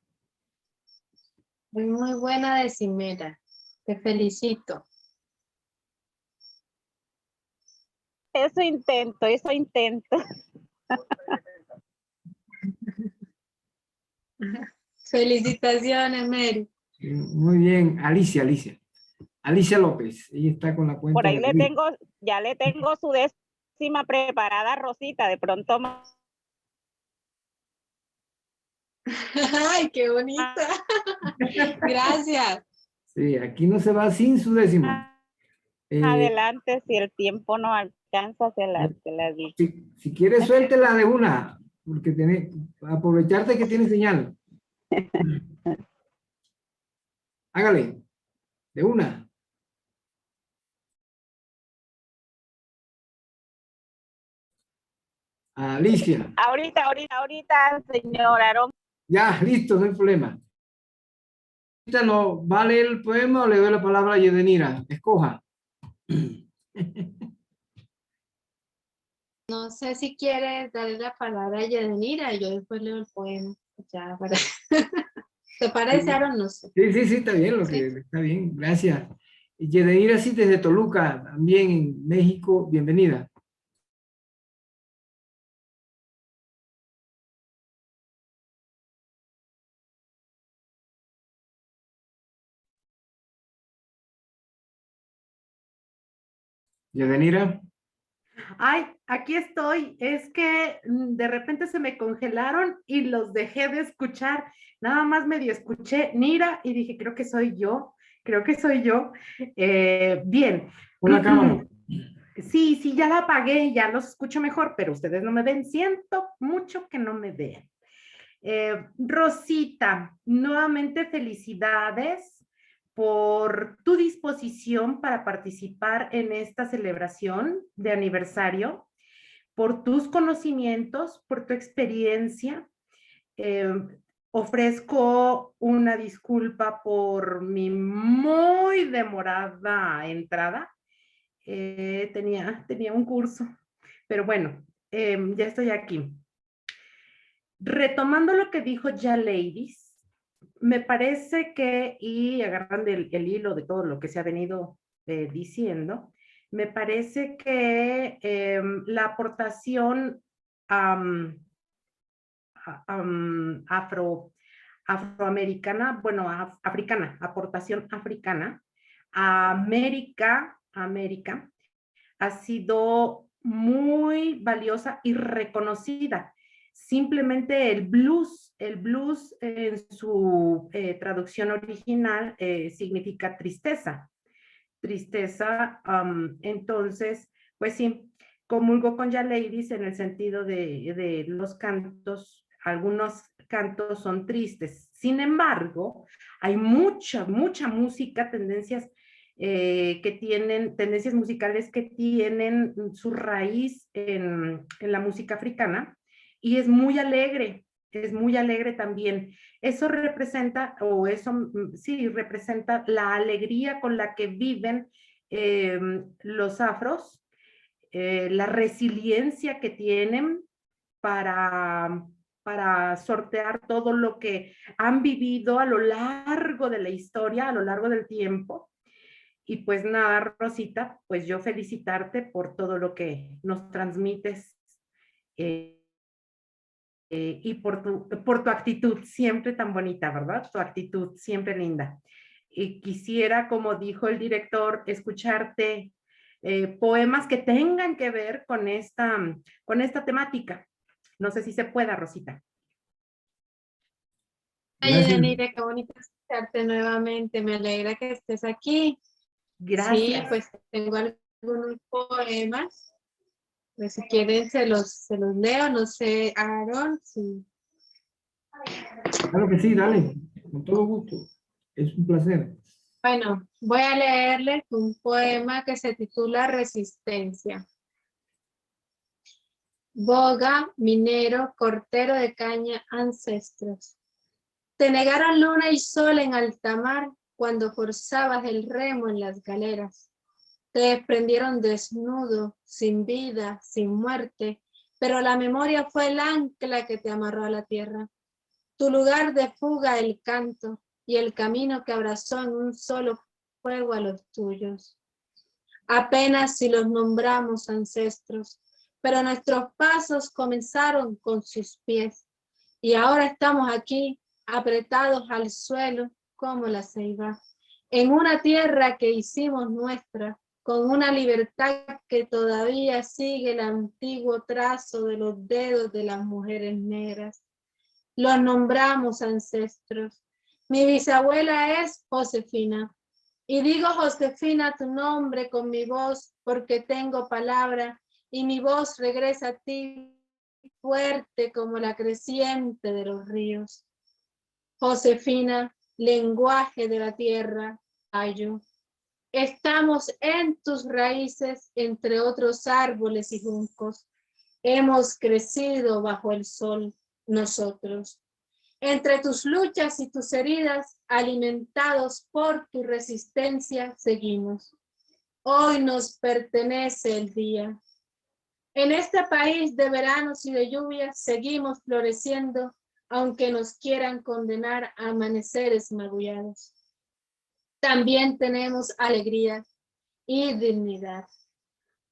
Muy buena decimera. Te felicito. Eso intento, eso intento. Felicitaciones, Mary. Muy bien, Alicia López. Ella está con la cuenta. Por ahí ya le tengo su décima preparada, Rosita, de pronto más. Ay, qué bonita. Gracias. Sí, aquí no se va sin su décima. Adelante, si el tiempo no alcanza, se la digo. Si quieres, suéltela de una, porque aprovecharte que tiene señal. Hágale, de una. Alicia. Ahorita, señor Aarón. Ya, listo, no hay problema. Ahorita no, ¿va a leer el poema o le doy la palabra a Yedenira? Escoja. No sé si quieres darle la palabra a Yedenira y yo después leo el poema. Ya, para... ¿Te parece, Aaron? No sé. Sí, está bien, está bien, gracias. Yedenira, sí, desde Toluca, también en México, bienvenida. Yadenira. Ay, aquí estoy. Es que de repente se me congelaron y los dejé de escuchar. Nada más medio escuché Nira y dije, creo que soy yo. Creo que soy yo. Bien. Hola, cámara. Sí, sí, ya la apagué, ya los escucho mejor, pero ustedes no me ven. Siento mucho que no me vean. Rosita, nuevamente felicidades por tu disposición para participar en esta celebración de aniversario, por tus conocimientos, por tu experiencia. Ofrezco una disculpa por mi muy demorada entrada. Tenía un curso, pero bueno, ya estoy aquí. Retomando lo que dijo ya Ladies, me parece que, y agarrando el hilo de todo lo que se ha venido diciendo, me parece que la aportación afroamericana, bueno, africana, aportación africana a América ha sido muy valiosa y reconocida. Simplemente el blues en su traducción original significa tristeza. Entonces, pues sí, comulgo con Ya Ladies en el sentido de los cantos, algunos cantos son tristes. Sin embargo, hay mucha música, tendencias musicales que tienen su raíz en la música africana y es muy alegre también. Eso representa, sí, representa la alegría con la que viven los afros, la resiliencia que tienen para sortear todo lo que han vivido a lo largo de la historia, a lo largo del tiempo. Y pues nada, Rosita, pues yo felicitarte por todo lo que nos transmites y por tu actitud siempre tan bonita, ¿verdad? Tu actitud siempre linda. Y quisiera, como dijo el director, escucharte poemas que tengan que ver con esta temática. No sé si se pueda, Rosita. Ay, Yanira, qué bonito escucharte nuevamente. Me alegra que estés aquí. Gracias. Sí, pues tengo algunos poemas. Pues si quieren se los leo, no sé, Aaron, sí. Claro que sí, dale. Con todo gusto. Es un placer. Bueno, voy a leerles un poema que se titula Resistencia. Boga, minero, cortero de caña, ancestros. Te negaron luna y sol en alta mar cuando forzabas el remo en las galeras. Te desprendieron desnudo, sin vida, sin muerte, pero la memoria fue el ancla que te amarró a la tierra. Tu lugar de fuga el canto y el camino que abrazó en un solo fuego a los tuyos. Apenas si los nombramos ancestros, pero nuestros pasos comenzaron con sus pies y ahora estamos aquí apretados al suelo como la ceiba, en una tierra que hicimos nuestra, con una libertad que todavía sigue el antiguo trazo de los dedos de las mujeres negras. Los nombramos ancestros. Mi bisabuela es Josefina, y digo Josefina tu nombre con mi voz, porque tengo palabra, y mi voz regresa a ti fuerte como la creciente de los ríos. Josefina, lenguaje de la tierra, ayo. Estamos en tus raíces, entre otros árboles y juncos. Hemos crecido bajo el sol, nosotros. Entre tus luchas y tus heridas, alimentados por tu resistencia, seguimos. Hoy nos pertenece el día. En este país de veranos y de lluvias, seguimos floreciendo, aunque nos quieran condenar a amaneceres magullados. También tenemos alegría y dignidad.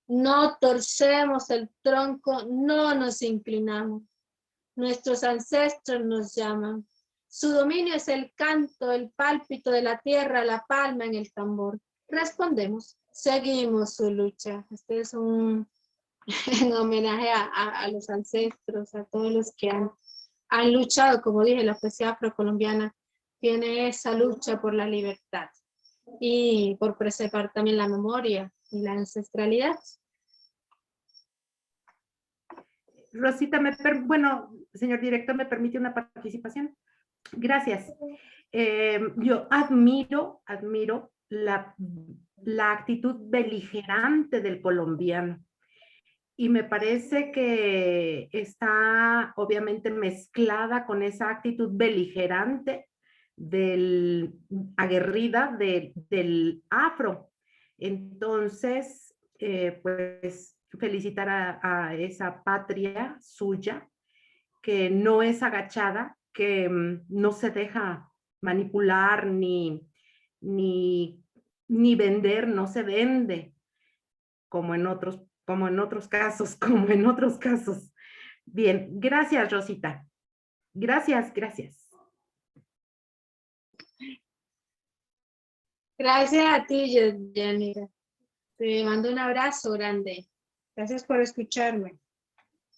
No torcemos el tronco, no nos inclinamos. Nuestros ancestros nos llaman. Su dominio es el canto, el pálpito de la tierra, la palma en el tambor. Respondemos. seguimos su lucha. Este es un en homenaje a los ancestros, a todos los que han luchado, como dije, la poesía afrocolombiana tiene esa lucha por la libertad y por preservar también la memoria y la ancestralidad. Rosita, bueno, señor director, ¿me permite una participación? Gracias. Yo admiro la actitud beligerante del colombiano. Y me parece que está obviamente mezclada con esa actitud beligerante aguerrida del afro. Entonces, pues felicitar a esa patria suya, que no es agachada, que no se deja manipular ni vender, no se vende como en otros casos. Bien, gracias, Rosita. Gracias. Gracias a ti, Yanira. Te mando un abrazo grande. Gracias por escucharme.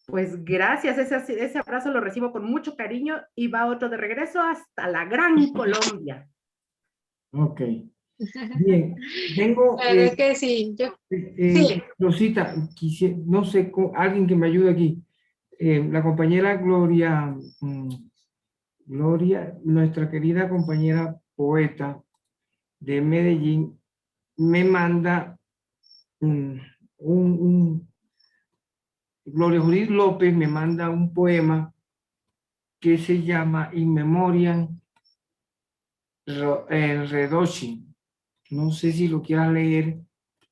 Pues gracias, ese abrazo lo recibo con mucho cariño y va otro de regreso hasta la gran Colombia. Ok. Bien, tengo... Pero que sí, sí. Rosita, no sé, alguien que me ayude aquí. La compañera Gloria, nuestra querida compañera poeta de Medellín, me manda Gloria Judith López me manda un poema que se llama In Memoriam Redoshi. No sé si lo quieras leer.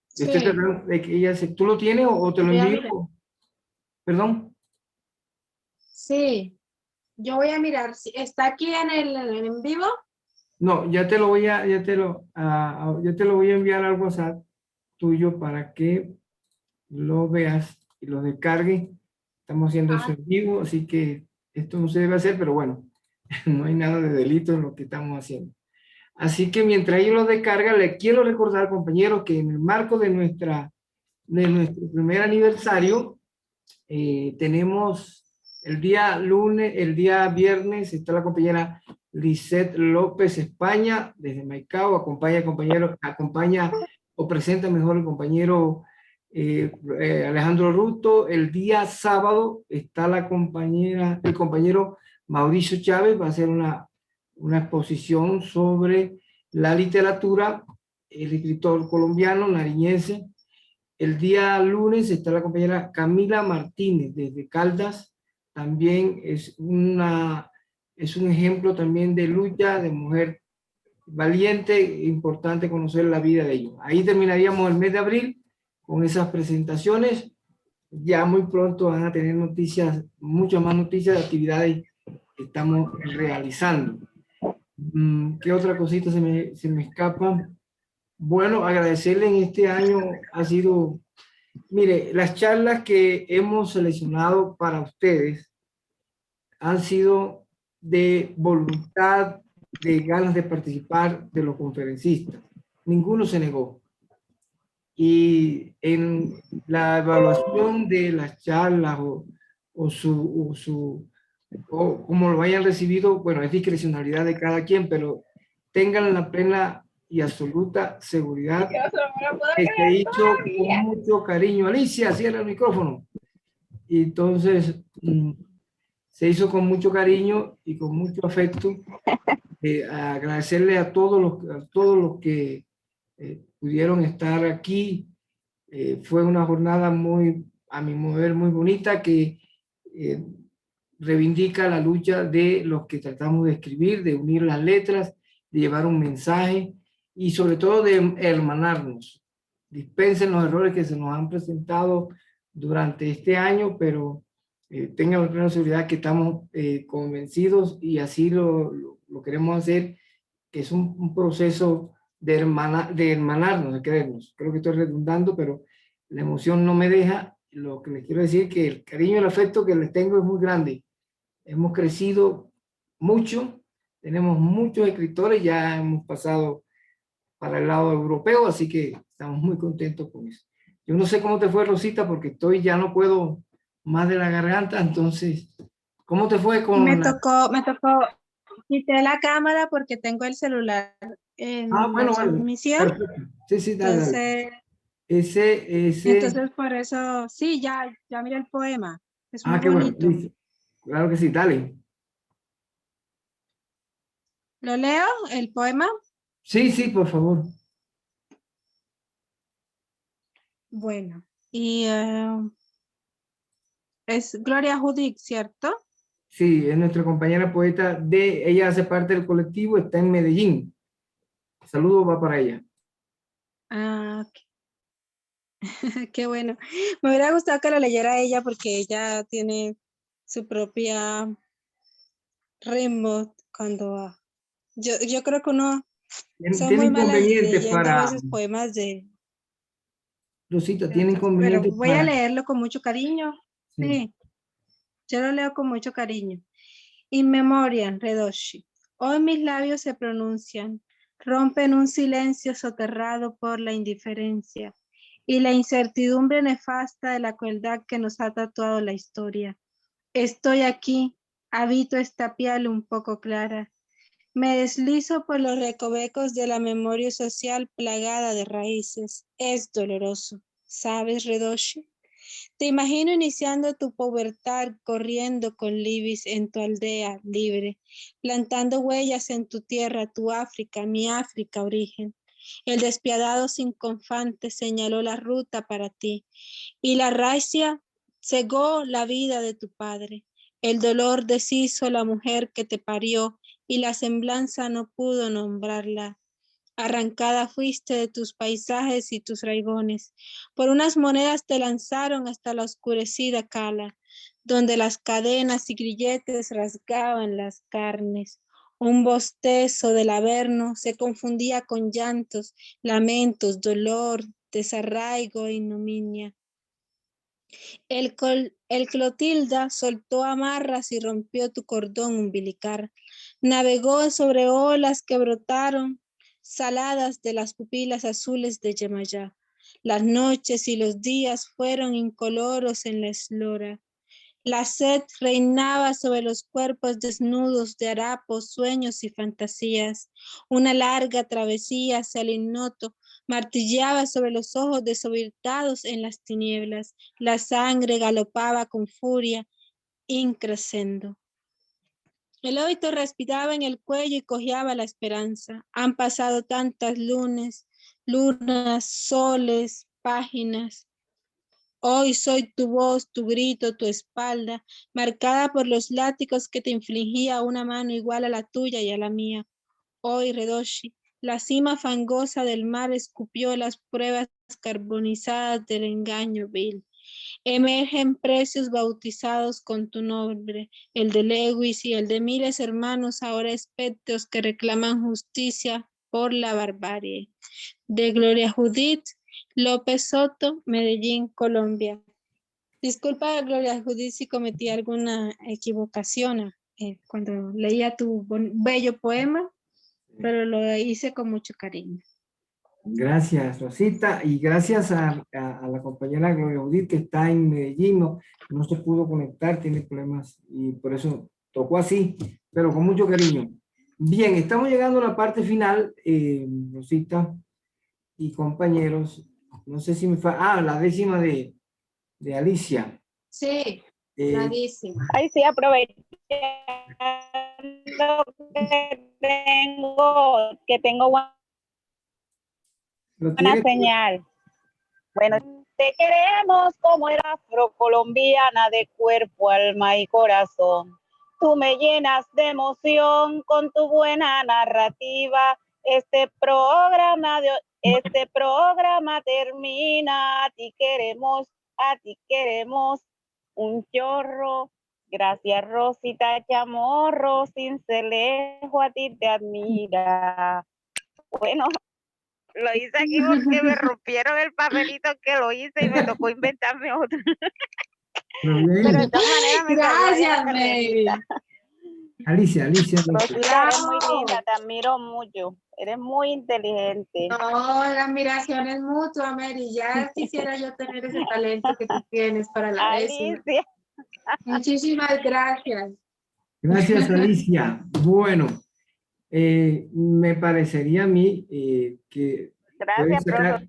Sí. Estoy tratando de que ella ¿tú lo tienes o te lo envío? ¿Perdón? Sí, yo voy a mirar. ¿Está aquí en vivo? No, ya te lo voy a enviar al WhatsApp tuyo para que lo veas y lo descargues. Estamos haciendo eso en vivo, así que esto no se debe hacer, pero bueno, no hay nada de delito en lo que estamos haciendo. Así que mientras ellos lo descargan, les quiero recordar, compañeros, que en el marco de nuestro primer aniversario, tenemos el día viernes, está la compañera Lisette López España, desde Maicao, acompaña o presenta mejor el compañero Alejandro Ruto. El día sábado está el compañero Mauricio Chávez, va a hacer una exposición sobre la literatura, el escritor colombiano, nariñense. El día lunes está la compañera Camila Martínez desde Caldas, también es un ejemplo también de lucha, de mujer valiente, importante conocer la vida de ellos. Ahí terminaríamos el mes de abril con esas presentaciones. Ya muy pronto van a tener noticias, muchas más noticias de actividades que estamos realizando. ¿Qué otra cosita se me escapa? Bueno, agradecerle en este año ha sido, mire, las charlas que hemos seleccionado para ustedes han sido de voluntad, de ganas de participar de los conferencistas. Ninguno se negó. Y en la evaluación de las charlas o como lo hayan recibido, bueno, es discrecionalidad de cada quien, pero tengan la plena y absoluta seguridad que se hizo con mucho cariño. Alicia, cierra el micrófono. Y entonces se hizo con mucho cariño y con mucho afecto. Agradecerle a todos los que pudieron estar aquí. Fue una jornada muy, a mi modo, muy bonita, que reivindica la lucha de los que tratamos de escribir, de unir las letras, de llevar un mensaje y sobre todo de hermanarnos. Dispensen los errores que se nos han presentado durante este año, pero tengan la plena seguridad que estamos convencidos y así lo queremos hacer, que es un proceso de hermanarnos, de querernos. Creo que estoy redundando, pero la emoción no me deja. Lo que les quiero decir es que el cariño y el afecto que les tengo es muy grande. Hemos crecido mucho, tenemos muchos escritores, ya hemos pasado para el lado europeo, así que estamos muy contentos con eso. Yo no sé cómo te fue, Rosita, porque ya no puedo más de la garganta, entonces, ¿cómo te fue con Me tocó, quité la cámara porque tengo el celular en la bueno, vale, transmisión, perfecto. Sí, dale. entonces, Ese, entonces por eso, sí, ya miré el poema, es muy qué bueno, bonito. listo. Claro que sí, dale. ¿Lo leo, el poema? Sí, por favor. Bueno, y es Gloria Judith, ¿cierto? Sí, es nuestra compañera poeta ella hace parte del colectivo, está en Medellín. Saludos va para ella. Ah, ok. Qué bueno. Me hubiera gustado que lo leyera ella porque ella tiene su propia ritmo cuando yo creo que uno son Tiene muy malas inconvenientes leyendo a veces poemas Rosita, de tiene otros, pero inconvenientes voy a leerlo con mucho cariño. sí. Sí, yo lo leo con mucho cariño. In memoriam, Redoshi. Hoy mis labios se pronuncian, rompen un silencio soterrado por la indiferencia y la incertidumbre nefasta de la crueldad que nos ha tatuado la historia. Estoy aquí, habito esta piel un poco clara. Me deslizo por los recovecos de la memoria social plagada de raíces. Es doloroso. ¿Sabes, Redoshi? Te imagino iniciando tu pubertad corriendo con Libis en tu aldea libre, plantando huellas en tu tierra, tu África, mi África origen. El despiadado Sinconfante señaló la ruta para ti y la racia cegó la vida de tu padre. El dolor deshizo la mujer que te parió y la semblanza no pudo nombrarla. Arrancada fuiste de tus paisajes y tus raigones. Por unas monedas te lanzaron hasta la oscurecida cala, donde las cadenas y grilletes rasgaban las carnes. Un bostezo del averno se confundía con llantos, lamentos, dolor, desarraigo e ignominia. El Clotilda soltó amarras y rompió tu cordón umbilical. Navegó sobre olas que brotaron saladas de las pupilas azules de Yemayá. Las noches y los días fueron incoloros en la eslora. La sed reinaba sobre los cuerpos desnudos de harapos, sueños y fantasías. Una larga travesía hacia el ignoto martilleaba sobre los ojos desorbitados en las tinieblas. La sangre galopaba con furia, increscendo. El óbito respiraba en el cuello y cojeaba la esperanza. Han pasado tantas lunas, soles, páginas. Hoy soy tu voz, tu grito, tu espalda, marcada por los látigos que te infligía una mano igual a la tuya y a la mía. Hoy, Redoshi, la cima fangosa del mar escupió las pruebas carbonizadas del engaño vil. Emergen precios bautizados con tu nombre, el de Lewis y el de miles hermanos, ahora espectros que reclaman justicia por la barbarie. De Gloria Judith López Soto, Medellín, Colombia. Disculpa, Gloria Judith, si cometí alguna equivocación cuando leía tu bello poema, pero lo hice con mucho cariño. Gracias, Rosita, y gracias a la compañera Gloria Judith que está en Medellín, no se pudo conectar, tiene problemas y por eso tocó así, pero con mucho cariño. Bien, estamos llegando a la parte final, Rosita y compañeros. No sé si me la décima de Alicia. Sí, clarísima. Ay, sí, aprovechando que tengo buena señal. Bueno, te queremos como eres afrocolombiana de cuerpo, alma y corazón. Tú me llenas de emoción con tu buena narrativa. Este programa termina. A ti queremos un chorro. Gracias, Rosita Chamorro, Cincelejo, a ti te admira. Bueno, lo hice aquí porque me rompieron el papelito que lo hice y me tocó inventarme otro. Pero de todas maneras me Gracias, Mary. Alicia. Rosita, eres muy linda, te admiro mucho. Eres muy inteligente. No, la admiración es mutua, Mary. Ya quisiera yo tener ese talento que tú tienes para la décima. Alicia. Muchísimas gracias. Gracias, Alicia. Bueno, me parecería a mí que puedes Gracias, sacar...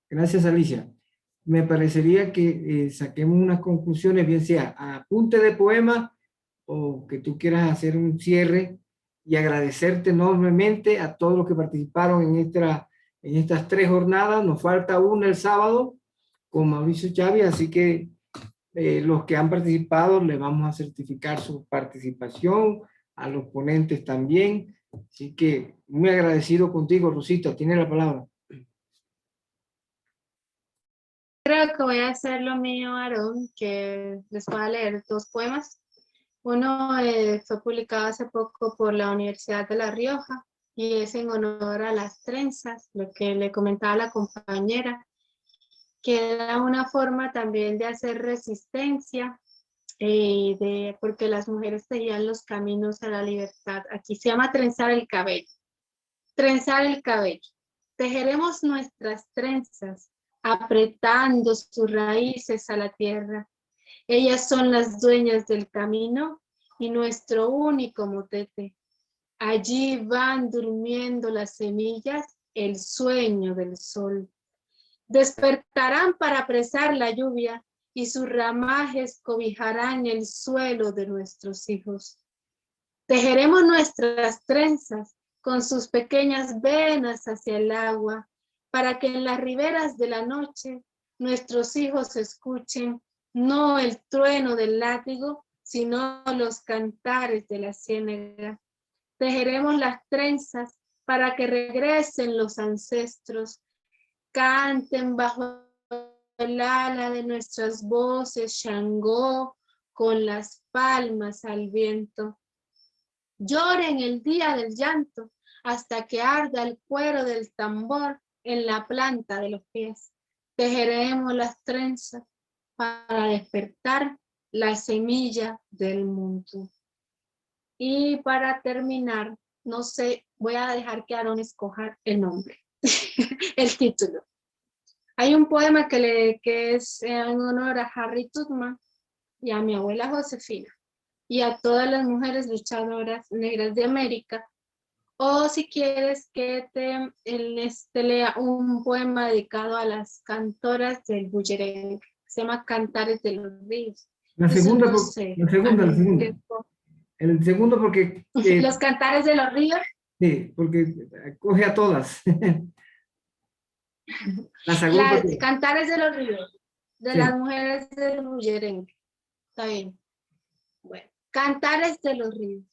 Gracias, Alicia. Me parecería que saquemos unas conclusiones, bien sea a apunte de poema o que tú quieras hacer un cierre y agradecerte enormemente a todos los que participaron en estas 3 jornadas. Nos falta una el sábado con Mauricio Chávez, así que los que han participado le vamos a certificar su participación, a los ponentes también. Así que muy agradecido contigo, Rosita. Tiene la palabra. Creo que voy a hacer lo mío, Aarón, que les voy a leer 2 poemas. Uno fue publicado hace poco por la Universidad de La Rioja y es en honor a las trenzas, lo que le comentaba la compañera, que era una forma también de hacer resistencia, porque las mujeres tejían los caminos a la libertad. Aquí se llama trenzar el cabello. Trenzar el cabello. Tejeremos nuestras trenzas, apretando sus raíces a la tierra. Ellas son las dueñas del camino y nuestro único motete. Allí van durmiendo las semillas, el sueño del sol. Despertarán para apresar la lluvia y sus ramajes cobijarán el suelo de nuestros hijos. Tejeremos nuestras trenzas con sus pequeñas venas hacia el agua, para que en las riberas de la noche nuestros hijos escuchen no el trueno del látigo, sino los cantares de la ciénaga. Tejeremos las trenzas para que regresen los ancestros, canten bajo el ala de nuestras voces Shango con las palmas al viento. Lloren el día del llanto hasta que arda el cuero del tambor en la planta de los pies. Tejeremos las trenzas para despertar la semilla del mundo. Y para terminar, no sé, voy a dejar que Aarón escoja el nombre, el título. Hay un poema que es en honor a Harry Tubman y a mi abuela Josefina y a todas las mujeres luchadoras negras de América. O si quieres que te lea un poema dedicado a las cantoras del bullerengue, se llama Cantares de los Ríos. La segunda, el segundo porque... Los Cantares de los Ríos. Sí, porque coge a todas. Las Cantares de los Ríos, de las mujeres del bullerengue. Está bien. Bueno, Cantares de los Ríos.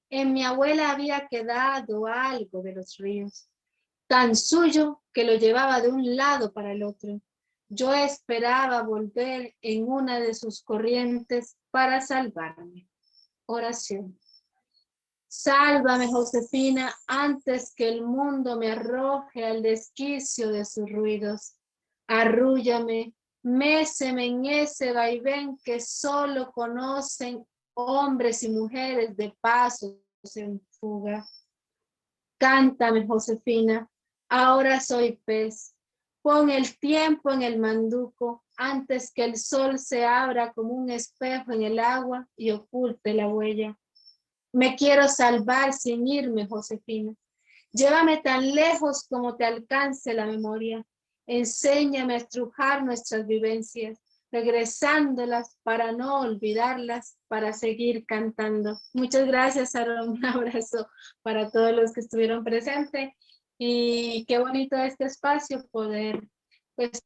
En mi abuela había quedado algo de los ríos, tan suyo que lo llevaba de un lado para el otro. Yo esperaba volver en una de sus corrientes para salvarme. Oración. Sálvame, Josefina, antes que el mundo me arroje al desquicio de sus ruidos. Arrúllame, méceme en ese vaivén que solo conocen hombres y mujeres de pasos en fuga. Cántame, Josefina, ahora soy pez. Pon el tiempo en el manduco antes que el sol se abra como un espejo en el agua y oculte la huella. Me quiero salvar sin irme, Josefina. Llévame tan lejos como te alcance la memoria. Enséñame a estrujar nuestras vivencias, regresándolas para no olvidarlas, para seguir cantando. Muchas gracias, Aarón. Un abrazo para todos los que estuvieron presentes. Y qué bonito este espacio poder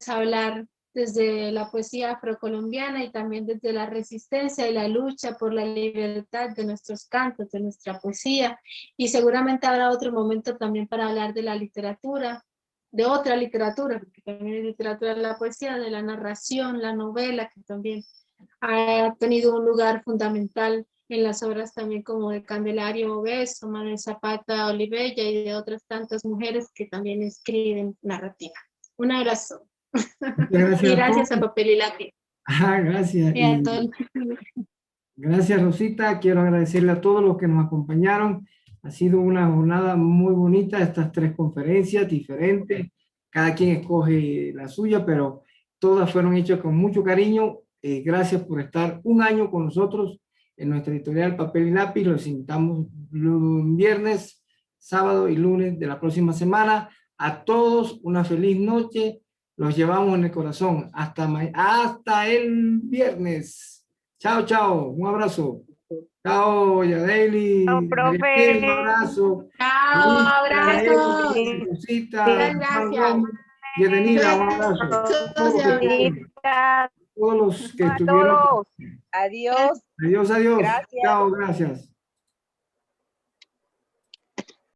hablar desde la poesía afrocolombiana y también desde la resistencia y la lucha por la libertad de nuestros cantos, de nuestra poesía. Y seguramente habrá otro momento también para hablar de la literatura, de otra literatura, porque también hay literatura de la poesía, de la narración, la novela, que también ha tenido un lugar fundamental en las obras también como de Candelario Obeso, Manuel Zapata Olivella y de otras tantas mujeres que también escriben narrativa. Un abrazo. Gracias, y gracias a Papel y Lápiz. Gracias. Gracias, Rosita. Quiero agradecerle a todos los que nos acompañaron. Ha sido una jornada muy bonita, estas 3 conferencias diferentes. Cada quien escoge la suya, pero todas fueron hechas con mucho cariño. Gracias por estar un año con nosotros en nuestra editorial Papel y Lápiz. Los invitamos viernes, sábado y lunes de la próxima semana. A todos una feliz noche. Los llevamos en el corazón. Hasta el viernes. Chao, chao. Un abrazo. Chao, Yadeili. Chao, profe. Un abrazo. Chao, abrazos. Rosita, Muchas gracias. Bienvenida, un abrazo. Todos los que A estuvieron. todos. Adiós. Adiós, adiós. Gracias. Chao, gracias.